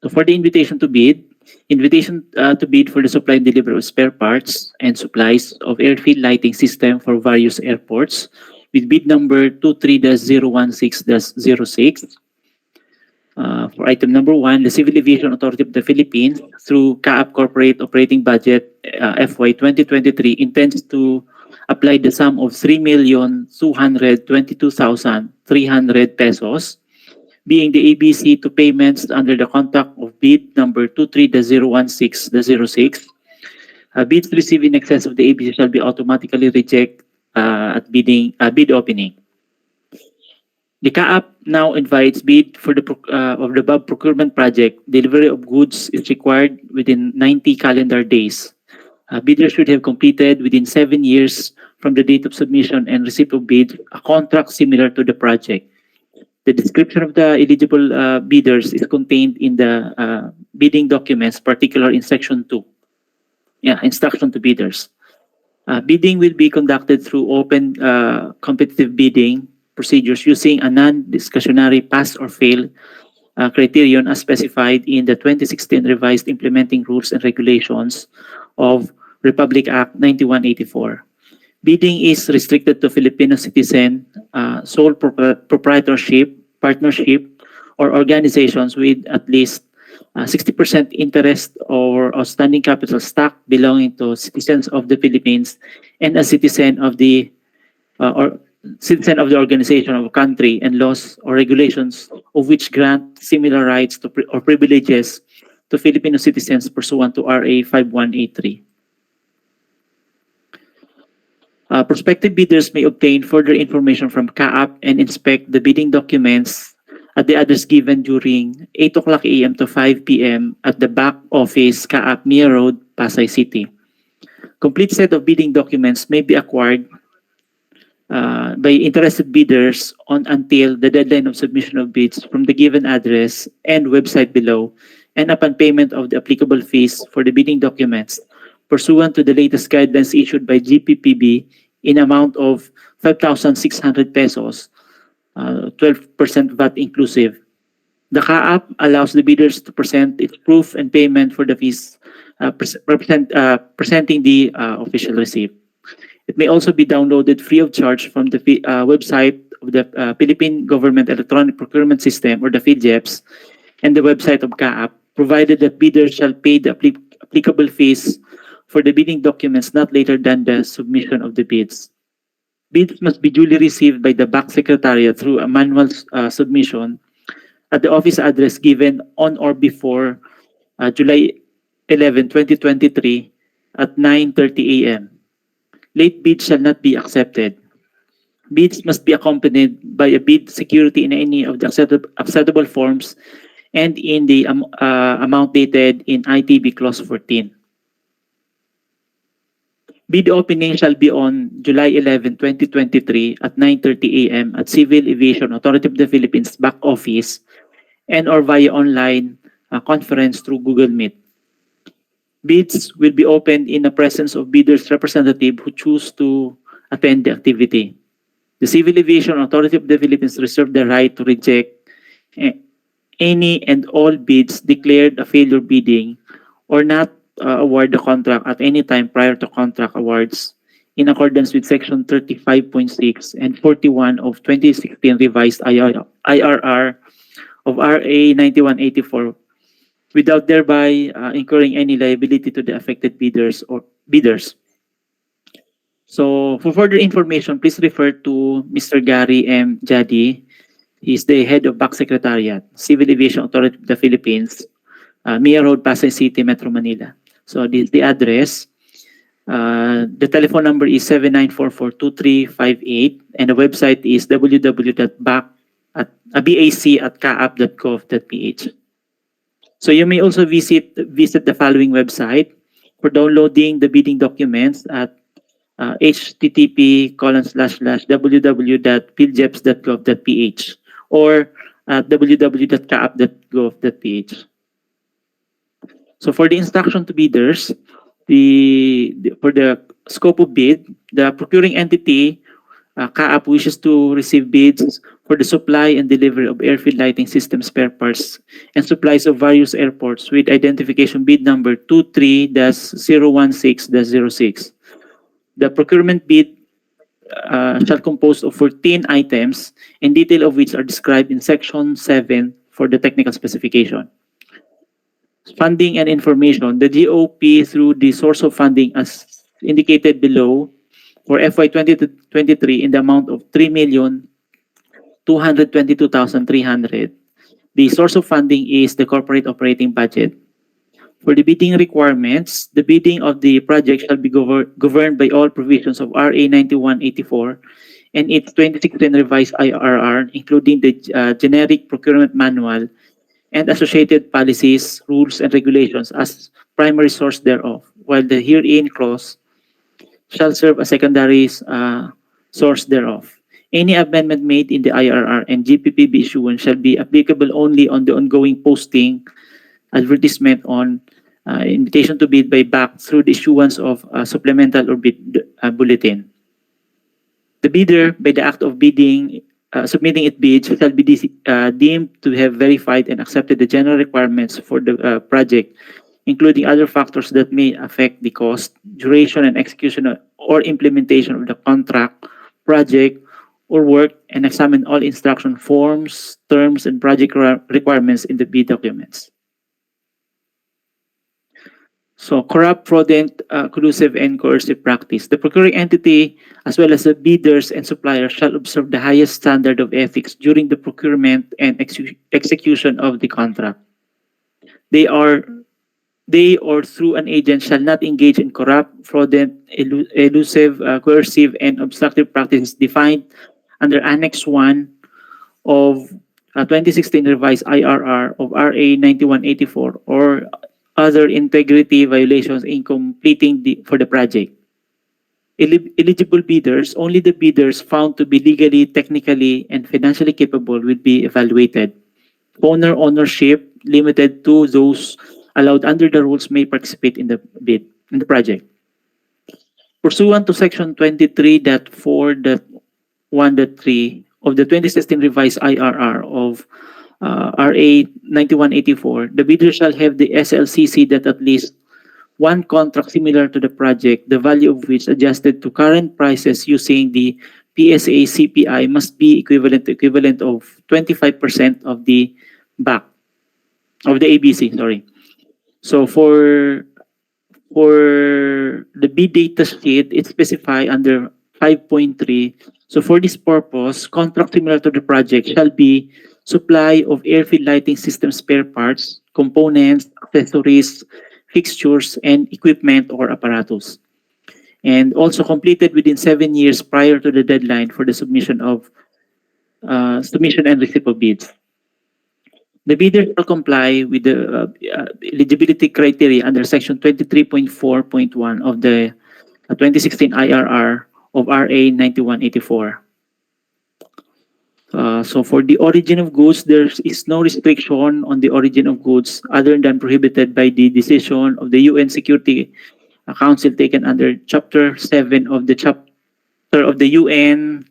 So for the invitation to bid for the supply and delivery of spare parts and supplies of Airfield lighting system for various airports with bid number 23-016-06. For item number 1, the Civil Aviation Authority of the Philippines, through CAAP Corporate Operating Budget FY 2023, intends to apply the sum of 3,222,300 pesos, being the ABC, to payments under the contract of bid number 23-016-06. Bids received in excess of the ABC shall be automatically rejected at bid opening. The CAAP now invites bid for of the above procurement project. Delivery of goods is required within 90 calendar days. Bidders should have completed within 7 years from the date of submission and receipt of bid a contract similar to the project. The description of the eligible bidders is contained in the bidding documents, particular in section 2. Yeah, instruction to bidders. Bidding will be conducted through open competitive bidding procedures using a non-discretionary pass or fail criterion as specified in the 2016 revised implementing rules and regulations of Republic Act 9184. Bidding is restricted to Filipino citizen, sole proprietorship, partnership, or organizations with at least 60% interest or outstanding capital stock belonging to citizens of the Philippines and a citizen of the or citizen of the organization of a country and laws or regulations of which grant similar rights to or privileges to Filipino citizens pursuant to RA 5183. Prospective bidders may obtain further information from CAAP and inspect the bidding documents at the address given during 8 o'clock a.m. to 5 p.m. at the back office, CAAP Mia Road, Pasay City. Complete set of bidding documents may be acquired by interested bidders on until the deadline of submission of bids from the given address and website below, and upon payment of the applicable fees for the bidding documents pursuant to the latest guidelines issued by GPPB in amount of 5,600 pesos, 12% VAT inclusive. The CAAP allows the bidders to present its proof and payment for the fees presenting the official receipt. It may also be downloaded free of charge from the website of the Philippine Government Electronic Procurement System, or the PhilGEPS, and the website of CAAP, provided that bidders shall pay the applicable fees for the bidding documents not later than the submission of the bids. Bids must be duly received by the BAC Secretariat through a manual submission at the office address given on or before July 11, 2023 at 9:30 a.m. Late bids shall not be accepted. Bids must be accompanied by a bid security in any of the acceptable forms and in the amount dated in ITB Clause 14. Bid opening shall be on July 11, 2023 at 9:30 a.m. at Civil Aviation Authority of the Philippines back office and or via online conference through Google Meet. Bids will be opened in the presence of bidders' representative who choose to attend the activity. The Civil Aviation Authority of the Philippines reserve the right to reject any and all bids declared a failure bidding or not award the contract at any time prior to contract awards in accordance with Section 35.6 and 41 of 2016 revised IRR of RA 9184 without thereby incurring any liability to the affected bidders or bidders. So for further information, please refer to Mr. Gary M. Jadi. He's the head of BAC Secretariat, Civil Aviation Authority of the Philippines, Mia Road, Pasay City, Metro Manila. So the address, the telephone number is 7944-2358 and the website is www.bac@caap.gov.ph. So you may also visit the following website for downloading the bidding documents at http://www.philjeps.gov.ph or at www.caap.gov.ph. So for the instruction to bidders, for the scope of bid, the procuring entity, CAAP, wishes to receive bids for the supply and delivery of airfield lighting system spare parts and supplies of various airports with identification bid number 23-016-06. The procurement bid shall compose of 14 items, in detail of which are described in Section 7 for the technical specification. Funding and information. The GOP through the source of funding as indicated below for FY 2023 in the amount of 3,222,300. The source of funding is the corporate operating budget. For the bidding requirements, the bidding of the project shall be governed by all provisions of RA 9184 and its 2016 revised IRR, including the generic procurement manual and associated policies, rules, and regulations as primary source thereof, while the herein clause shall serve as secondary source thereof. Any amendment made in the IRR and GPPB issuance shall be applicable only on the ongoing posting, advertisement on invitation to bid by BAC through the issuance of supplemental or bid bulletin. The bidder, by the act of bidding, submitting its bid, shall be deemed to have verified and accepted the general requirements for the project, including other factors that may affect the cost, duration, and execution or implementation of the contract, project, or work, and examine all instruction forms, terms, and project requirements in the bid documents. So, corrupt, fraudulent, collusive, and coercive practice. The procuring entity, as well as the bidders and suppliers, shall observe the highest standard of ethics during the procurement and execution of the contract. They or through an agent shall not engage in corrupt, fraudulent, elusive, coercive, and obstructive practices defined under Annex 1 of 2016 revised IRR of RA 9184 or other integrity violations in completing for the project. Eligible bidders, only the bidders found to be legally, technically, and financially capable will be evaluated. Ownership limited to those allowed under the rules may participate in the bid, in the project. Pursuant to Section 23.4.1.3 of the 2016 revised IRR of RA 9184, the bidder shall have the SLCC that at least one contract similar to the project, the value of which adjusted to current prices using the PSA CPI must be equivalent of 25% of the BAC, of the ABC, sorry. So for the bid data sheet, it's specified under 5.3. So for this purpose, contract similar to the project shall be supply of airfield lighting system spare parts, components, accessories, fixtures, and equipment or apparatus. And also completed within 7 years prior to the deadline for the submission and receipt of bids. The bidder shall comply with the eligibility criteria under Section 23.4.1 of the 2016 IRR of RA 9184. So for the origin of goods, there is no restriction on the origin of goods other than prohibited by the decision of the UN Security Council taken under Chapter 7 of the Charter of the UN,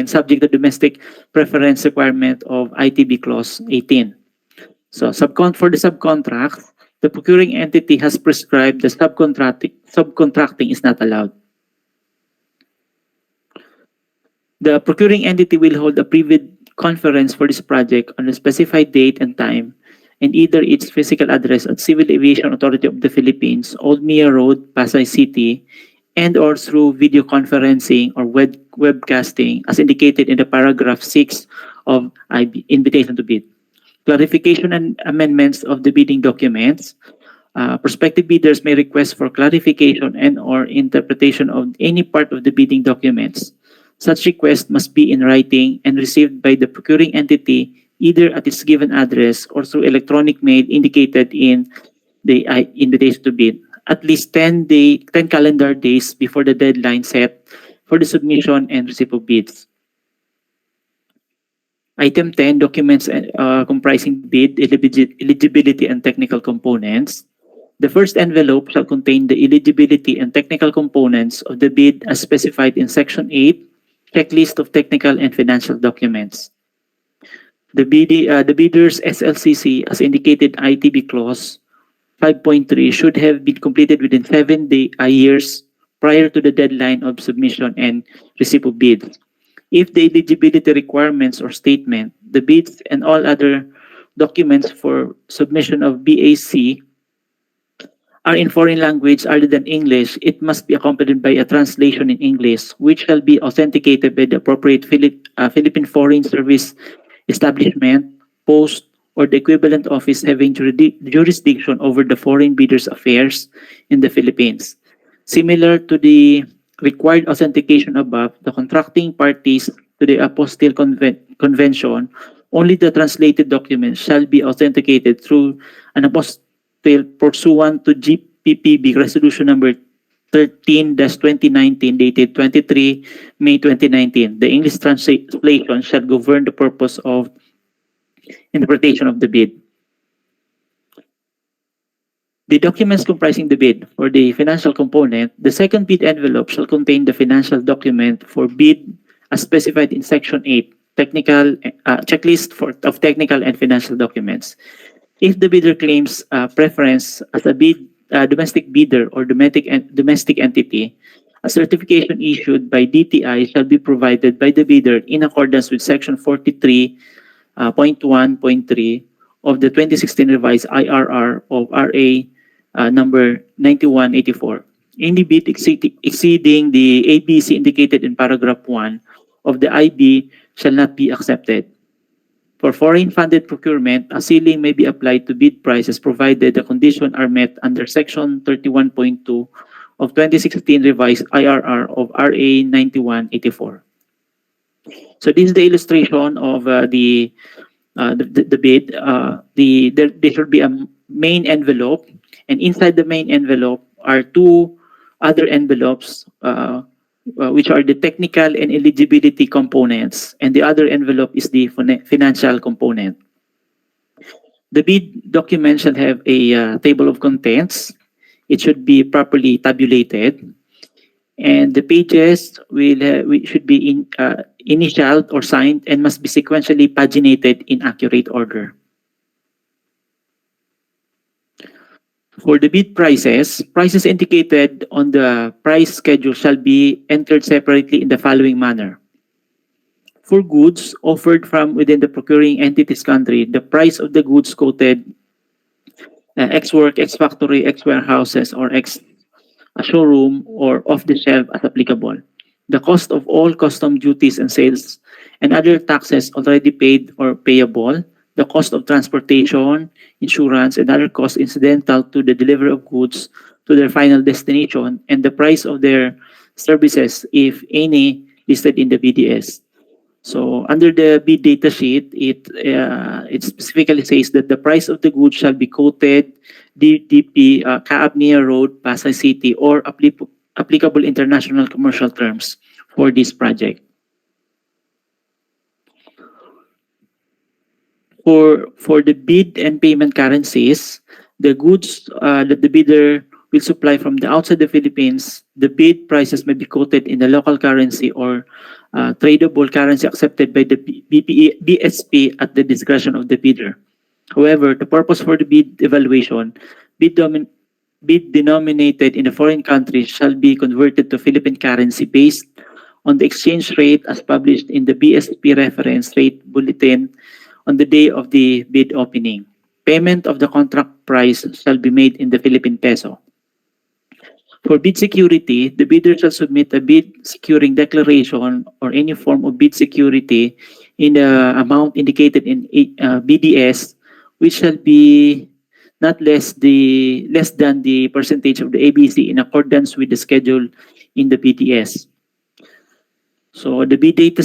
subject to domestic preference requirement of ITB Clause 18. So for the subcontract, the procuring entity has prescribed the subcontracting is not allowed. The procuring entity will hold a private conference for this project on a specified date and time, and either its physical address at Civil Aviation Authority of the Philippines, Old Mia Road, Pasay City, and or through video conferencing or webcasting as indicated in the paragraph 6 of invitation to bid. Clarification and amendments of the bidding documents. Prospective bidders may request for clarification and or interpretation of any part of the bidding documents. Such request must be in writing and received by the procuring entity either at its given address or through electronic mail indicated in the invitation to bid at least 10 calendar days before the deadline set for the submission and receipt of bids. Item 10, documents comprising bid, eligibility, and technical components. The first envelope shall contain the eligibility and technical components of the bid as specified in Section 8, checklist of technical and financial documents. The bidder's SLCC, as indicated ITB Clause 5.3, should have been completed within 7 years prior to the deadline of submission and receipt of bids. If the eligibility requirements or statement, the bids, and all other documents for submission of BAC are in foreign language other than English, it must be accompanied by a translation in English, which shall be authenticated by the appropriate Philippine Foreign Service establishment, post, or the equivalent office having jurisdiction over the foreign bidders' affairs in the Philippines. Similar to the required authentication above, the contracting parties to the apostille convention, only the translated document shall be authenticated through an apostille pursuant to GPPB Resolution number 13-2019 dated 23 May 2019. The English translation shall govern the purpose of interpretation of the bid. The documents comprising the bid for the financial component, the second bid envelope shall contain the financial document for bid as specified in Section 8, technical checklist of technical and financial documents. If the bidder claims preference as a domestic bidder or domestic entity, a certification issued by DTI shall be provided by the bidder in accordance with Section 43.1.3 of the 2016 revised IRR of RA number 9184. Any bid exceeding the ABC indicated in paragraph 1 of the IB shall not be accepted. For foreign-funded procurement, a ceiling may be applied to bid prices provided the conditions are met under Section 31.2 of 2016 revised IRR of RA 9184. So this is the illustration of the bid. There should be a main envelope, and inside the main envelope are two other envelopes, which are the technical and eligibility components, and the other envelope is the financial component. The bid document shall have a table of contents. It should be properly tabulated, and the pages should be initialed or signed and must be sequentially paginated in accurate order. For the bid prices indicated on the price schedule shall be entered separately in the following manner. For goods offered from within the procuring entity's country, the price of the goods quoted X work, X factory, X warehouses, or X showroom or off the shelf as applicable. The cost of all custom duties and sales and other taxes already paid or payable, the cost of transportation, insurance, and other costs incidental to the delivery of goods to their final destination, and the price of their services, if any, listed in the BDS. So under the bid data sheet, it specifically says that the price of the goods shall be quoted DDP, CAAP near road, Pasay City, or applicable international commercial terms for this project. For the bid and payment currencies, the goods that the bidder will supply from the outside the Philippines, the bid prices may be quoted in the local currency or tradable currency accepted by the BSP at the discretion of the bidder. However, the purpose for the bid evaluation, bid denominated in a foreign country shall be converted to Philippine currency based on the exchange rate as published in the BSP reference rate bulletin on the day of the bid opening. Payment of the contract price shall be made in the Philippine peso. For bid security, the bidder shall submit a bid securing declaration or any form of bid security in the amount indicated in BDS, which shall be not less than the percentage of the ABC in accordance with the schedule in the BDS. So the bid data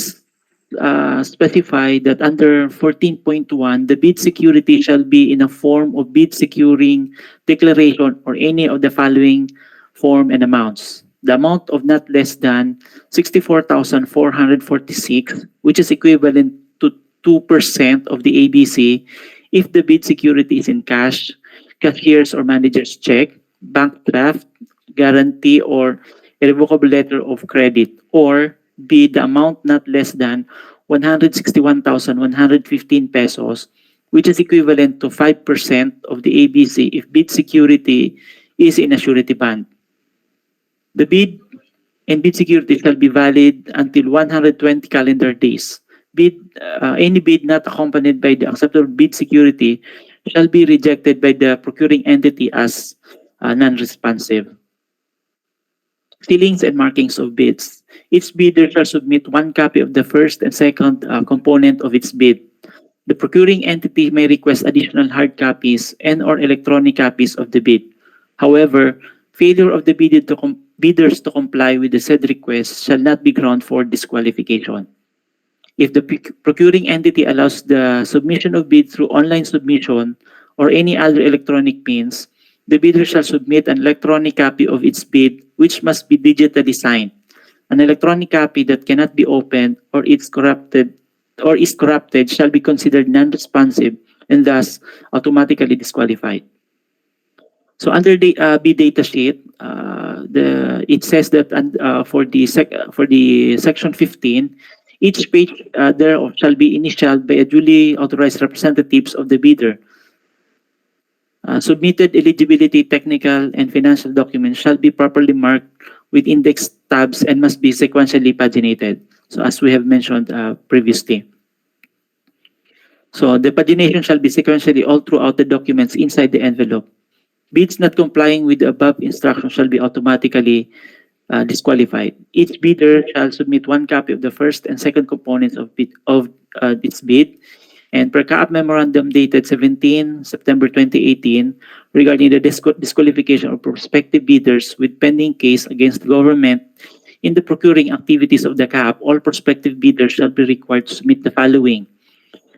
specify that under 14.1, the bid security shall be in a form of bid securing declaration or any of the following form and amounts. The amount of not less than 64,446, which is equivalent to 2% of the ABC if the bid security is in cash, cashier's or manager's check, bank draft, guarantee, or irrevocable letter of credit, or B, the amount not less than 161,115 pesos, which is equivalent to 5% of the ABC if bid security is in a surety bond. The bid and bid security shall be valid until 120 calendar days. Any bid not accompanied by the acceptable bid security shall be rejected by the procuring entity as non-responsive. Sealings and markings of bids. Each bidder shall submit one copy of the first and second component of its bid. The procuring entity may request additional hard copies and or electronic copies of the bid. However, failure of the bidder bidders to comply with the said request shall not be ground for disqualification. If the procuring entity allows the submission of bid through online submission or any other electronic means, the bidder shall submit an electronic copy of its bid, which must be digitally signed. An electronic copy that cannot be opened or is corrupted shall be considered non-responsive and thus automatically disqualified. So under the bid data sheet, it says that for the section 15, each page thereof shall be initialed by a duly authorized representatives of the bidder. Submitted eligibility, technical, and financial documents shall be properly marked with index tabs and must be sequentially paginated. So as we have mentioned previously. So the pagination shall be sequentially all throughout the documents inside the envelope. Bids not complying with the above instructions shall be automatically disqualified. Each bidder shall submit one copy of the first and second components of its bid, and per CAAP memorandum dated 17 September 2018 regarding the disqualification of prospective bidders with pending case against the government in the procuring activities of the CAAP, all prospective bidders shall be required to submit the following: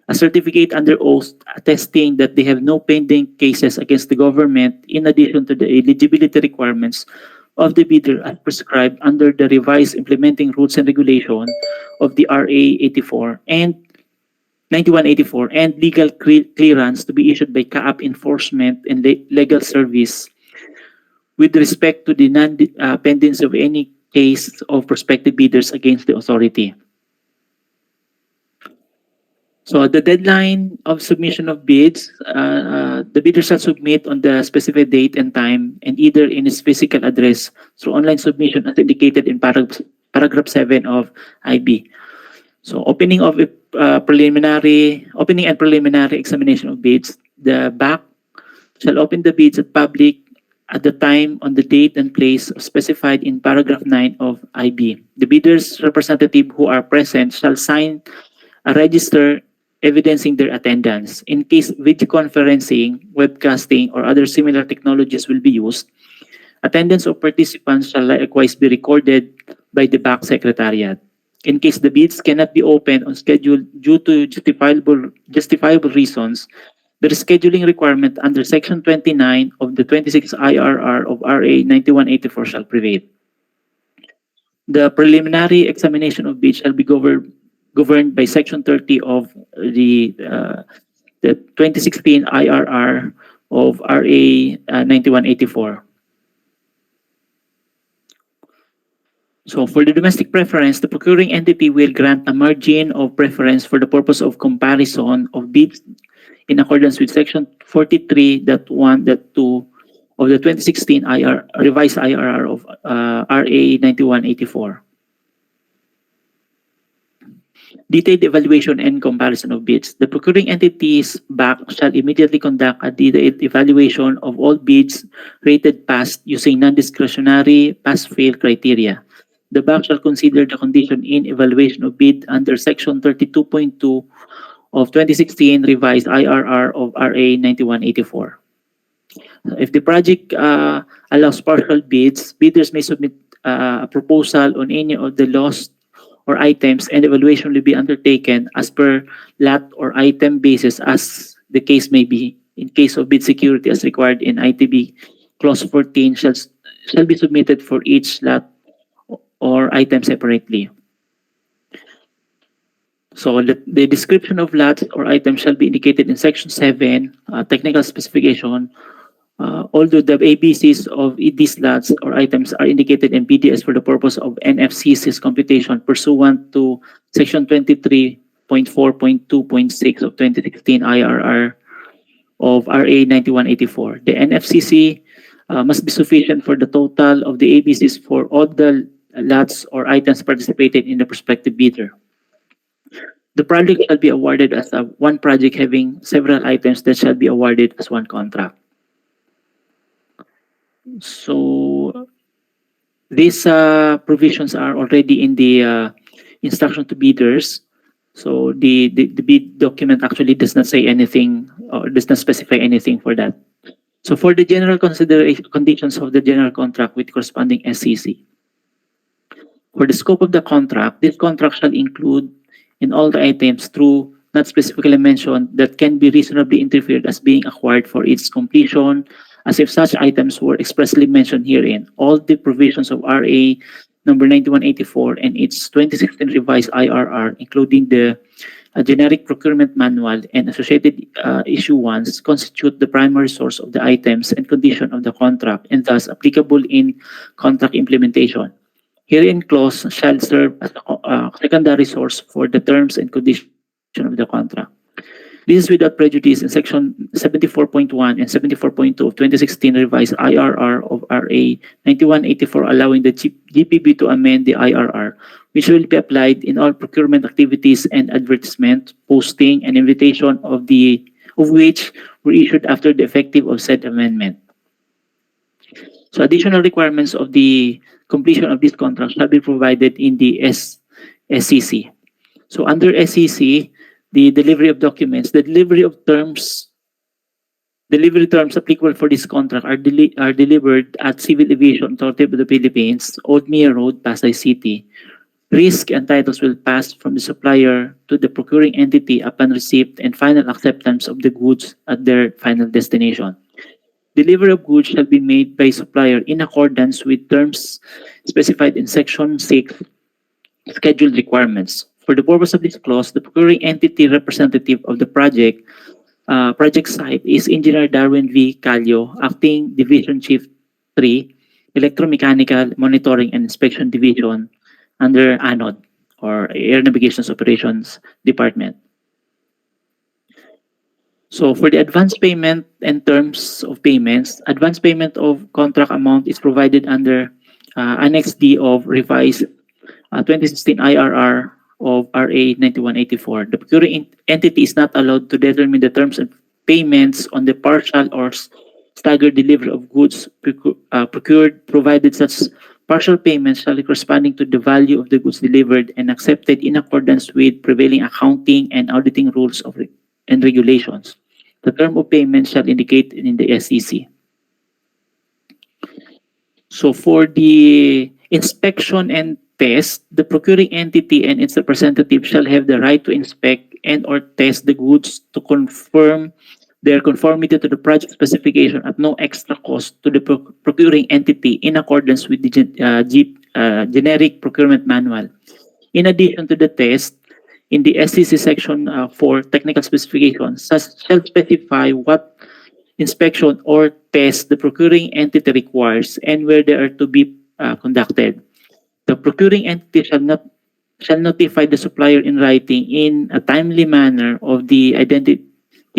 a certificate under oath attesting that they have no pending cases against the government, in addition to the eligibility requirements of the bidder as prescribed under the revised implementing rules and regulation of the RA 84 and 9184, and legal clearance to be issued by CAAP Enforcement and Legal Service with respect to the non-pendence of any case of prospective bidders against the authority. So the deadline of submission of bids, the bidder shall submit on the specified date and time, and either in his physical address through online submission as indicated in paragraph 7 of IB. So opening and preliminary examination of bids, the BAC shall open the bids at public at the time, on the date and place specified in paragraph 9 of IB. The bidder's representative who are present shall sign a register evidencing their attendance. In case video conferencing, webcasting, or other similar technologies will be used, attendance of participants shall likewise be recorded by the BAC Secretariat. In case the bids cannot be opened on schedule due to justifiable reasons, the rescheduling requirement under Section 29 of the 26 IRR of RA 9184 shall prevail. The preliminary examination of bids shall be governed by Section 30 of the 2016 IRR of RA 9184. So for the domestic preference, the procuring entity will grant a margin of preference for the purpose of comparison of bids in accordance with Section 43.1.2 of the 2016 revised IRR of RA 9184. Detailed evaluation and comparison of bids. The procuring entity's BAC shall immediately conduct a detailed evaluation of all bids rated passed using non-discretionary pass-fail criteria. The BAC shall consider the condition in evaluation of bid under Section 32.2 of 2016 revised IRR of RA 9184. If the project allows partial bids, bidders may submit a proposal on any of the lost or items, and evaluation will be undertaken as per lot or item basis as the case may be. In case of bid security as required in ITB Clause 14 shall be submitted for each lot or item separately. So the description of lots or items shall be indicated in Section 7, technical specification. Although the ABCs of these lots or items are indicated in BDS for the purpose of NFCC's computation pursuant to Section 23.4.2.6 of 2016 IRR of RA 9184. The NFCC must be sufficient for the total of the ABCs for all the lots or items participated in the prospective bidder. The project shall be awarded as one project having several items that shall be awarded as one contract. So these provisions are already in the instruction to bidders. So the bid document actually does not say anything or does not specify anything for that. So for the general consideration conditions of the general contract with corresponding SCC, for the scope of the contract, this contract shall include in all the items through not specifically mentioned that can be reasonably interfered as being acquired for its completion, as if such items were expressly mentioned herein. All the provisions of RA number 9184 and its 2016 revised IRR, including the generic procurement manual and associated issuance, constitute the primary source of the items and condition of the contract and thus applicable in contract implementation. Herein clause shall serve as a secondary source for the terms and conditions of the contract. This is without prejudice in section 74.1 and 74.2 of 2016 revised IRR of RA 9184, allowing the GPB to amend the IRR, which will be applied in all procurement activities and advertisement, posting, and invitation of which were issued after the effective of said amendment. So additional requirements of the completion of this contract shall be provided in the SCC. So under SCC, the delivery of documents, the delivery terms applicable for this contract are delivered at Civil Aviation Authority of the Philippines, Old Mia Road, Pasay City. Risk and titles will pass from the supplier to the procuring entity upon receipt and final acceptance of the goods at their final destination. Delivery of goods shall be made by supplier in accordance with terms specified in Section 6 scheduled requirements. For the purpose of this clause, the procuring entity representative of the project site is Engineer Darwin V. Calio, Acting Division Chief 3, Electromechanical Monitoring and Inspection Division under ANOD, or Air Navigation Operations Department. So for the advance payment and terms of payments, advance payment of contract amount is provided under Annex D of revised 2016 IRR of RA 9184. The procuring entity is not allowed to determine the terms of payments on the partial or staggered delivery of goods procured, provided such partial payments shall be corresponding to the value of the goods delivered and accepted in accordance with prevailing accounting and auditing rules and regulations. The term of payment shall indicate in the SEC. So for the inspection and test, the procuring entity and its representative shall have the right to inspect and or test the goods to confirm their conformity to the project specification at no extra cost to the procuring entity in accordance with the generic procurement manual. In addition to the test, in the SCC section for technical specifications, shall specify what inspection or test the procuring entity requires and where they are to be conducted. The procuring entity shall notify the supplier in writing in a timely manner of the identity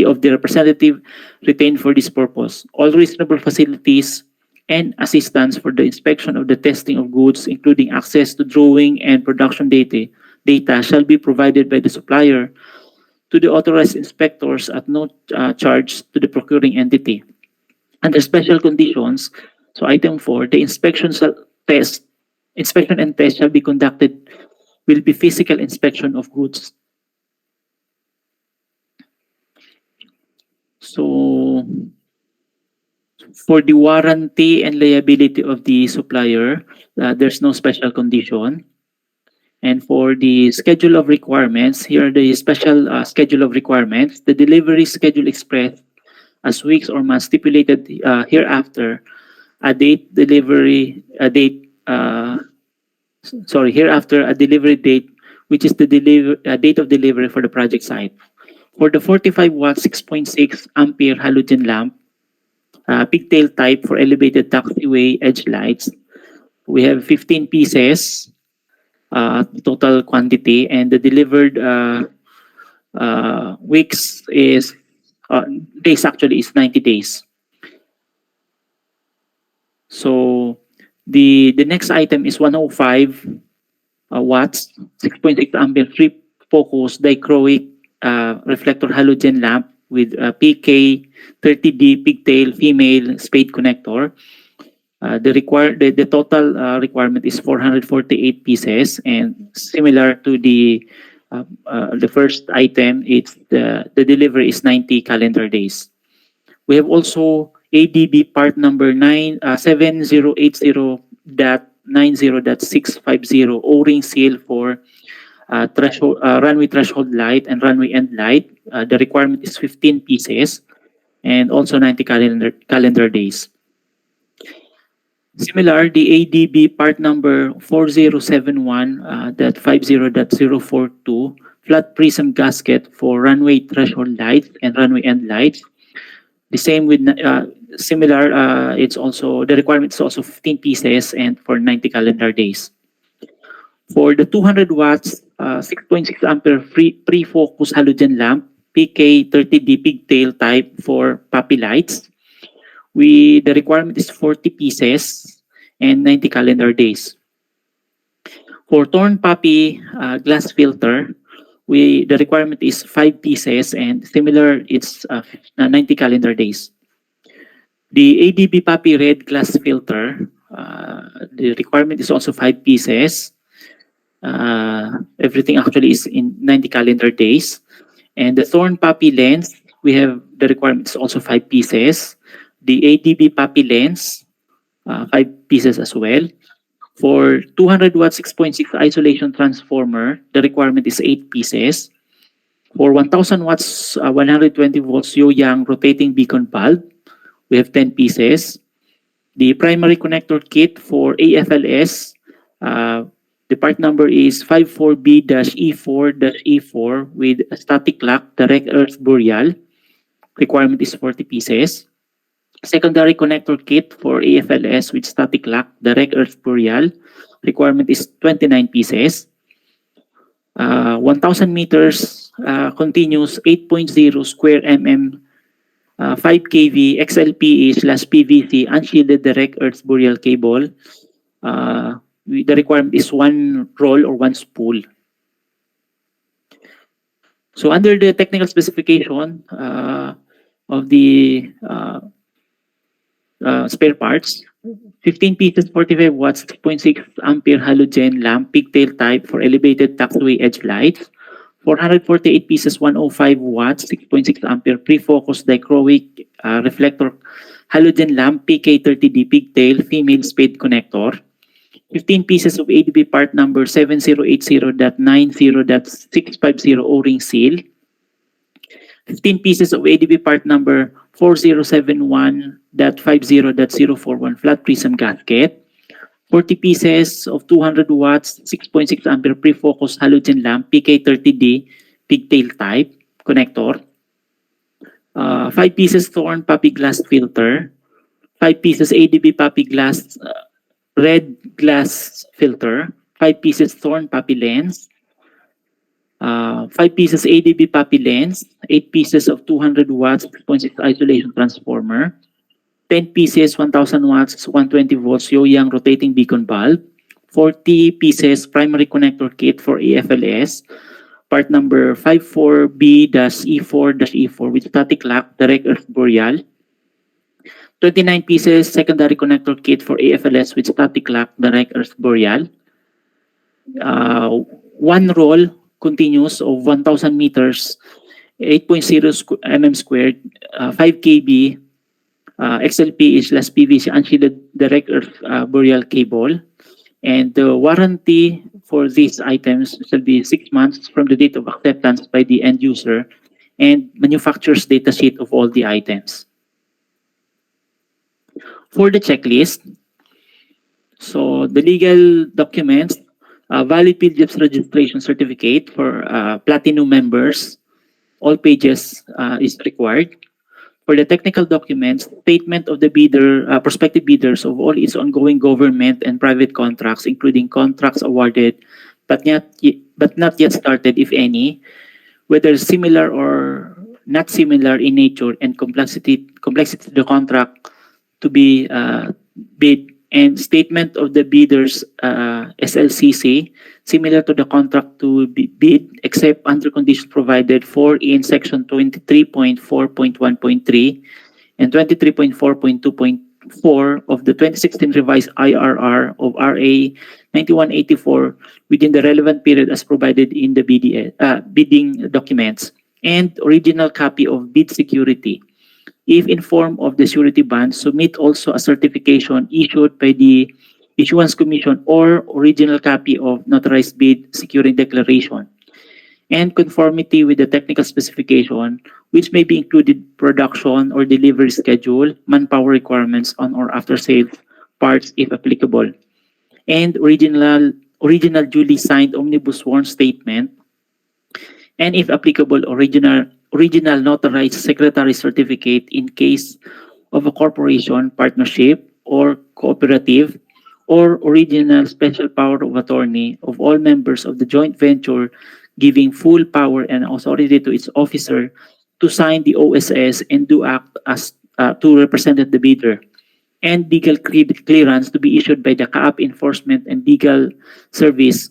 of the representative retained for this purpose. All reasonable facilities and assistance for the inspection of the testing of goods, including access to drawing and production data shall be provided by the supplier to the authorized inspectors at no charge to the procuring entity. Under special conditions, so item 4, the inspection and test shall be conducted will be physical inspection of goods. So for the warranty and liability of the supplier, there's no special condition. And for the schedule of requirements, here are the special schedule of requirements. The delivery schedule expressed as weeks or months stipulated hereafter. Hereafter a delivery date, which is the date of delivery for the project site. For the 45 watt 6.6 ampere halogen lamp, pigtail type for elevated taxiway edge lights, we have 15 pieces. Total quantity, and the delivered weeks is days actually is 90 days. So the next item is 105 watts 6.6 ampere free focus dichroic reflector halogen lamp with PK 30D pigtail female spade connector. The total requirement is 448 pieces, and similar to the first item, it's the delivery is 90 calendar days. We have also ADB part number 7080.90.650 O-ring seal for runway threshold light and runway end light. The requirement is 15 pieces and also 90 calendar days. Similar, the ADB part number 4071.50.042 flat prism gasket for runway threshold light and runway end light. The same with similar. It's also the requirement is also 15 pieces and for 90 calendar days. For the 200 watts, 6.6 ampere pre-focus halogen lamp, PK30D pigtail type for puppy lights, the requirement is 40 pieces and 90 calendar days. For torn puppy glass filter, the requirement is 5 pieces and similar, it's 90 calendar days. The ADB puppy red glass filter, the requirement is also 5 pieces. Everything actually is in 90 calendar days. And the thorn puppy lens, we have the requirement is also 5 pieces. The ADB puppy lens, 5 pieces as well. For 200 watt 6.6 isolation transformer, the requirement is 8 pieces. For 1000 watts 120 volts Yo-Yang rotating beacon bulb, we have 10 pieces. The primary connector kit for AFLS, the part number is 54B-E4-E4 with a static lock, direct earth burial. Requirement is 40 pieces. Secondary connector kit for AFLS with static lock, direct earth burial. Requirement is 29 pieces. 1000 meters continuous 8.0 square mm 5 kV XLPE/PVC unshielded direct earth burial cable. The requirement is 1 roll or 1 spool. So under the technical specification of the spare parts, 15 pieces 45 watts 6.6 ampere halogen lamp pigtail type for elevated taxiway edge lights. 448 pieces 105 watts 6.6 ampere pre-focus dichroic reflector halogen lamp PK30D pigtail female spade connector. 15 pieces of ADB part number 7080.90.650 O-ring seal. 15 pieces of ADB part number 4071.50.041 flat prism gasket. 40 pieces of 200 watts 6.6 ampere pre-focus halogen lamp PK30D pigtail type connector. 5 pieces thorn puppy glass filter. 5 pieces ADB puppy glass red glass filter. 5 pieces thorn puppy lens. 5 pieces ADB puppy lens. 8 pieces of 200 watts 6.6 isolation transformer. 10 pieces 1000 watts 120 volts Yo-Yang rotating beacon bulb. 40 pieces primary connector kit for AFLS. Part number 54B-E4-E4 with static lock direct earth burial. 29 pieces secondary connector kit for AFLS with static lock direct earth burial. 1 roll continuous of 1000 meters 8.0 mm squared 5 kb XLPE/PVC unshielded direct earth burial cable. And the warranty for these items shall be 6 months from the date of acceptance by the end user and manufacturer's data sheet of all the items. For the checklist, so the legal documents, valid PDF's registration certificate for platinum members, all pages is required. For the technical documents, statement of the bidder, prospective bidders of all its ongoing government and private contracts, including contracts awarded but not yet started, if any, whether similar or not similar in nature and complexity of the contract to be bid, and statement of the bidder's SLCC, similar to the contract to be bid, except under conditions provided for in Section 23.4.1.3 and 23.4.2.4 of the 2016 revised IRR of RA 9184 within the relevant period as provided in the bidding documents, and original copy of bid security if informed of the surety bond, submit also a certification issued by the Issuance Commission or original copy of notarized bid securing declaration and conformity with the technical specification, which may be included production or delivery schedule, manpower requirements on or after sale parts if applicable, and original duly signed omnibus sworn statement, and if applicable, original notarized secretary certificate in case of a corporation, partnership, or cooperative, or original special power of attorney of all members of the joint venture giving full power and authority to its officer to sign the OSS and do act as to represent the bidder, and legal clearance to be issued by the CAAP Enforcement and Legal Service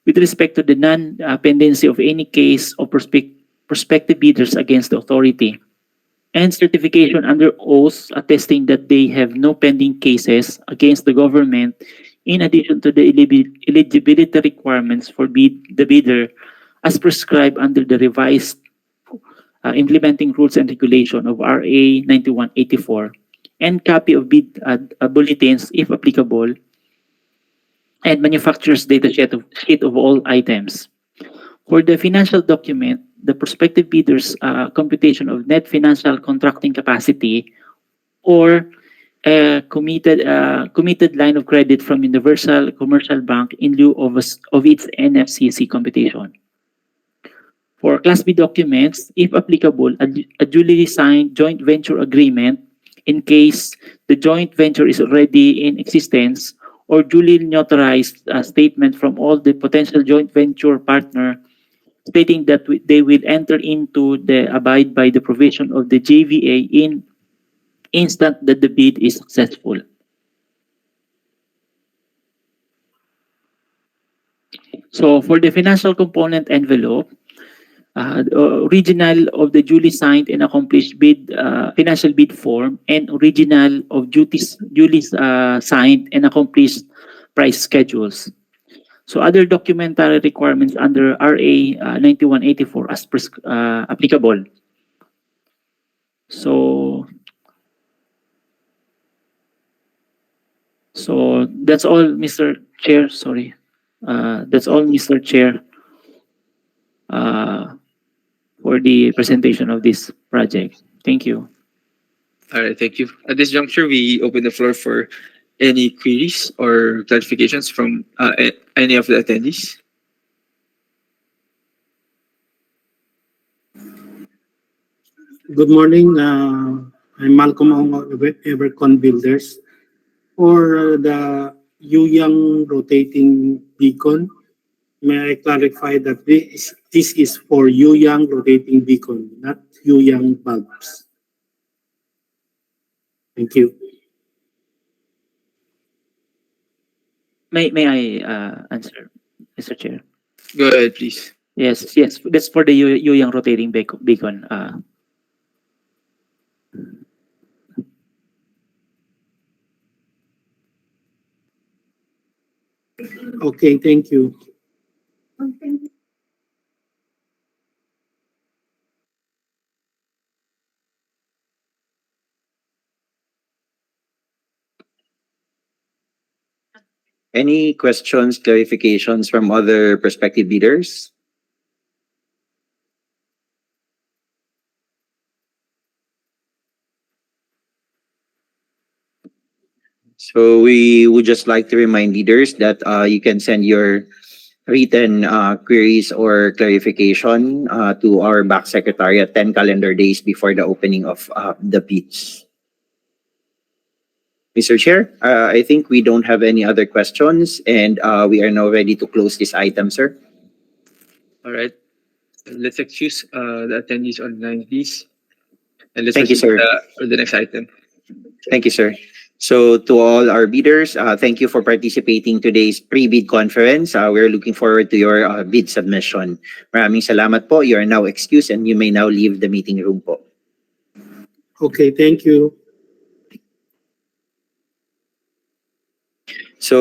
with respect to the non-pendency of any case of prospective bidders against the authority, and certification under oath attesting that they have no pending cases against the government in addition to the eligibility requirements for the bidder as prescribed under the revised implementing rules and regulation of RA 9184, and copy of bid bulletins if applicable, and manufacturer's data sheet of all items. For the financial document, the prospective bidder's computation of net financial contracting capacity or committed line of credit from Universal Commercial Bank in lieu of its NFCC computation. For Class B documents, if applicable, a duly signed joint venture agreement in case the joint venture is already in existence, or duly notarized statement from all the potential joint venture partner stating that they will enter into the abide by the provision of the JVA in instant that the bid is successful. So for the financial component envelope, original of the duly signed and accomplished bid financial bid form and original of duly signed and accomplished price schedules. So other documentary requirements under RA 9184 as applicable. So that's all, Mr. Chair. Sorry. That's all, Mr. Chair, for the presentation of this project. Thank you. All right, thank you. At this juncture, we open the floor for any queries or clarifications from any of the attendees. Good morning. I'm Malcolm Ong of Evercon Builders. For the Young rotating beacon, may I clarify that this is for Young rotating beacon, not Young bulbs. Thank you. May I answer, Mr. Chair? Go ahead, please. Yes. That's for the Young rotating beacon. Okay, thank you. Any questions, clarifications from other prospective bidders? So we would just like to remind leaders that you can send your written queries or clarification to our BAC secretary at 10 calendar days before the opening of the bids. Mr. Chair, I think we don't have any other questions, and we are now ready to close this item, sir. All right. Let's excuse the attendees online, please. And let's Thank you, proceed sir. for the next item. Thank you, sir. So to all our bidders, thank you for participating today's pre-bid conference. We're looking forward to your bid submission. Maraming salamat po. You are now excused and you may now leave the meeting room po. Okay, thank you. So